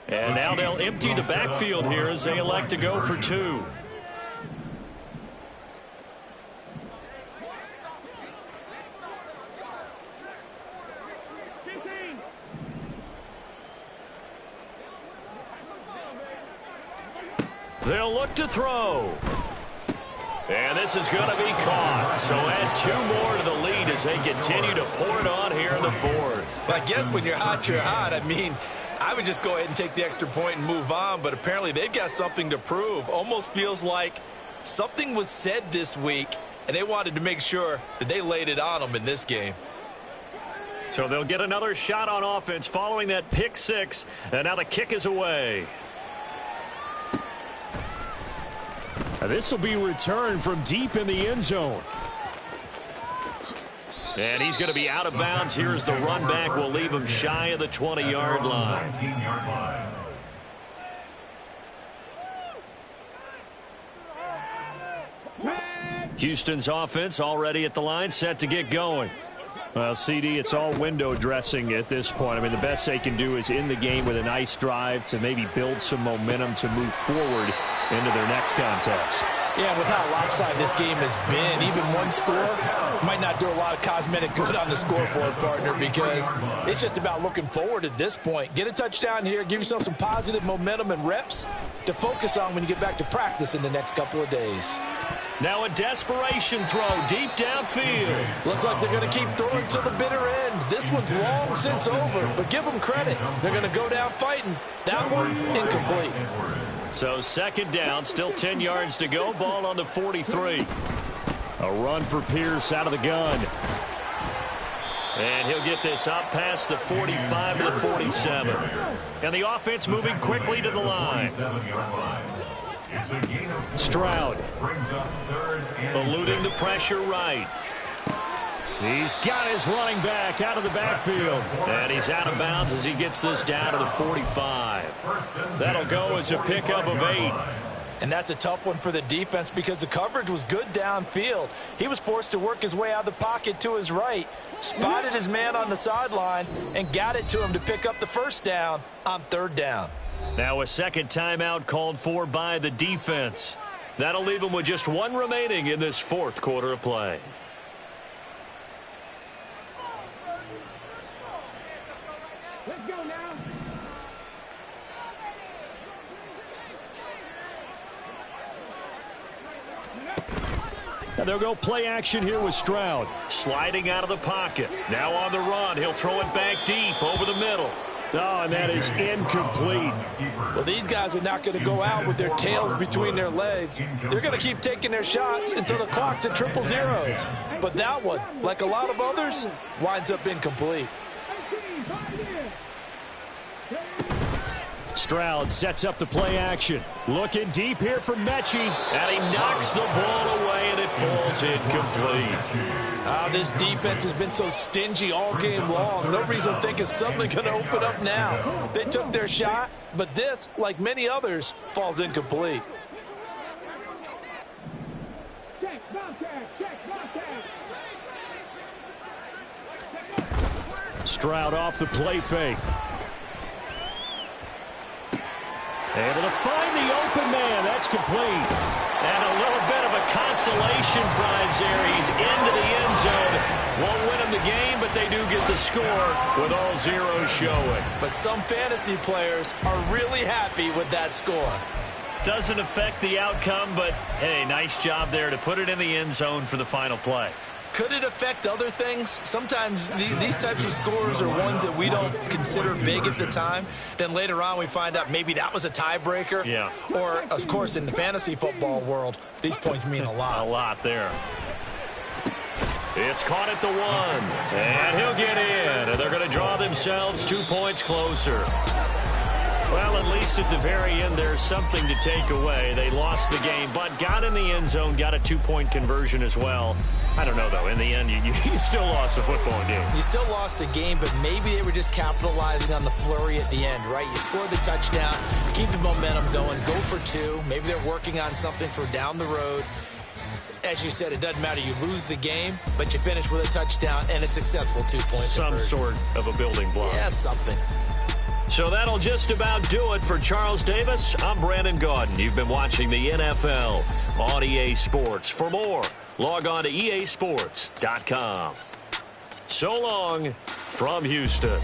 And now they'll empty the backfield here as they elect to go for 2. They'll look to throw. And this is going to be caught. So add 2 more to the lead as they continue to pour it on here in the 4th. I guess when you're hot, you're hot. I mean, I would just go ahead and take the extra point and move on, but apparently they've got something to prove. Almost feels like something was said this week, and they wanted to make sure that they laid it on them in this game. So they'll get another shot on offense following that pick 6, and now the kick is away. This will be returned from deep in the end zone. And he's going to be out of bounds. Here's the run back. We'll leave him shy of the 20-yard line. Houston's offense already at the line, set to get going. Well, CD, it's all window dressing at this point. I mean, the best they can do is end the game with a nice drive to maybe build some momentum to move forward into their next contest. Yeah, with how lopsided this game has been, even one score might not do a lot of cosmetic good on the scoreboard, partner, because it's just about looking forward at this point. Get a touchdown here, give yourself some positive momentum and reps to focus on when you get back to practice in the next couple of days. Now a desperation throw deep downfield. Looks like they're going to keep throwing to the bitter end. This one's long since over, but give them credit. They're going to go down fighting. That one, incomplete. So 2nd down, still 10 yards to go. Ball on the 43. A run for Pierce out of the gun. And he'll get this up past the 45 to the 47. And the offense moving quickly to the line. Stroud. Eluding the pressure right. He's got his running back out of the backfield. And he's out of bounds as he gets this down to the 45. That'll go as a pickup of 8. And that's a tough one for the defense because the coverage was good downfield. He was forced to work his way out of the pocket to his right, spotted his man on the sideline, and got it to him to pick up the 1st down on 3rd down. Now a 2nd timeout called for by the defense. That'll leave him with just 1 remaining in this 4th quarter of play. Let's go now. Now they'll go play action here with Stroud. Sliding out of the pocket. Now on the run. He'll throw it back deep over the middle. Oh, and that is incomplete. Well, these guys are not going to go out with their tails between their legs. They're going to keep taking their shots until the clock's at triple zeros. But that one, like a lot of others, winds up incomplete. Stroud sets up the play action. Looking deep here for Mechie. And he knocks the ball away, and it falls incomplete. This defense has been so stingy all game long. No reason to think it's suddenly going to open up now. They took their shot, but this, like many others, falls incomplete. Stroud off the play fake. Able to find the open man. That's complete. And a little bit of a consolation prize there. He's into the end zone. Won't win him the game, but they do get the score with all zeros showing. But some fantasy players are really happy with that score. Doesn't affect the outcome, but, hey, nice job there to put it in the end zone for the final play. Could it affect other things? Sometimes these types of scores are ones that we don't consider big at the time. Then later on we find out maybe that was a tiebreaker. Yeah. Or, of course, in the fantasy football world, these points mean a lot. A lot there. It's caught at the 1. And he'll get in. And they're going to draw themselves 2 points closer. Well, at least at the very end, there's something to take away. They lost the game, but got in the end zone, got a 2-point conversion as well. I don't know, though. In the end, you still lost the football game. You still lost the game, but maybe they were just capitalizing on the flurry at the end, right? You scored the touchdown, keep the momentum going, go for 2. Maybe they're working on something for down the road. As you said, it doesn't matter. You lose the game, but you finish with a touchdown and a successful 2-point conversion. Some sort of a building block. Yeah, something. So that'll just about do it for Charles Davis. I'm Brandon Gaudin. You've been watching the NFL on EA Sports. For more, log on to easports.com. So long from Houston.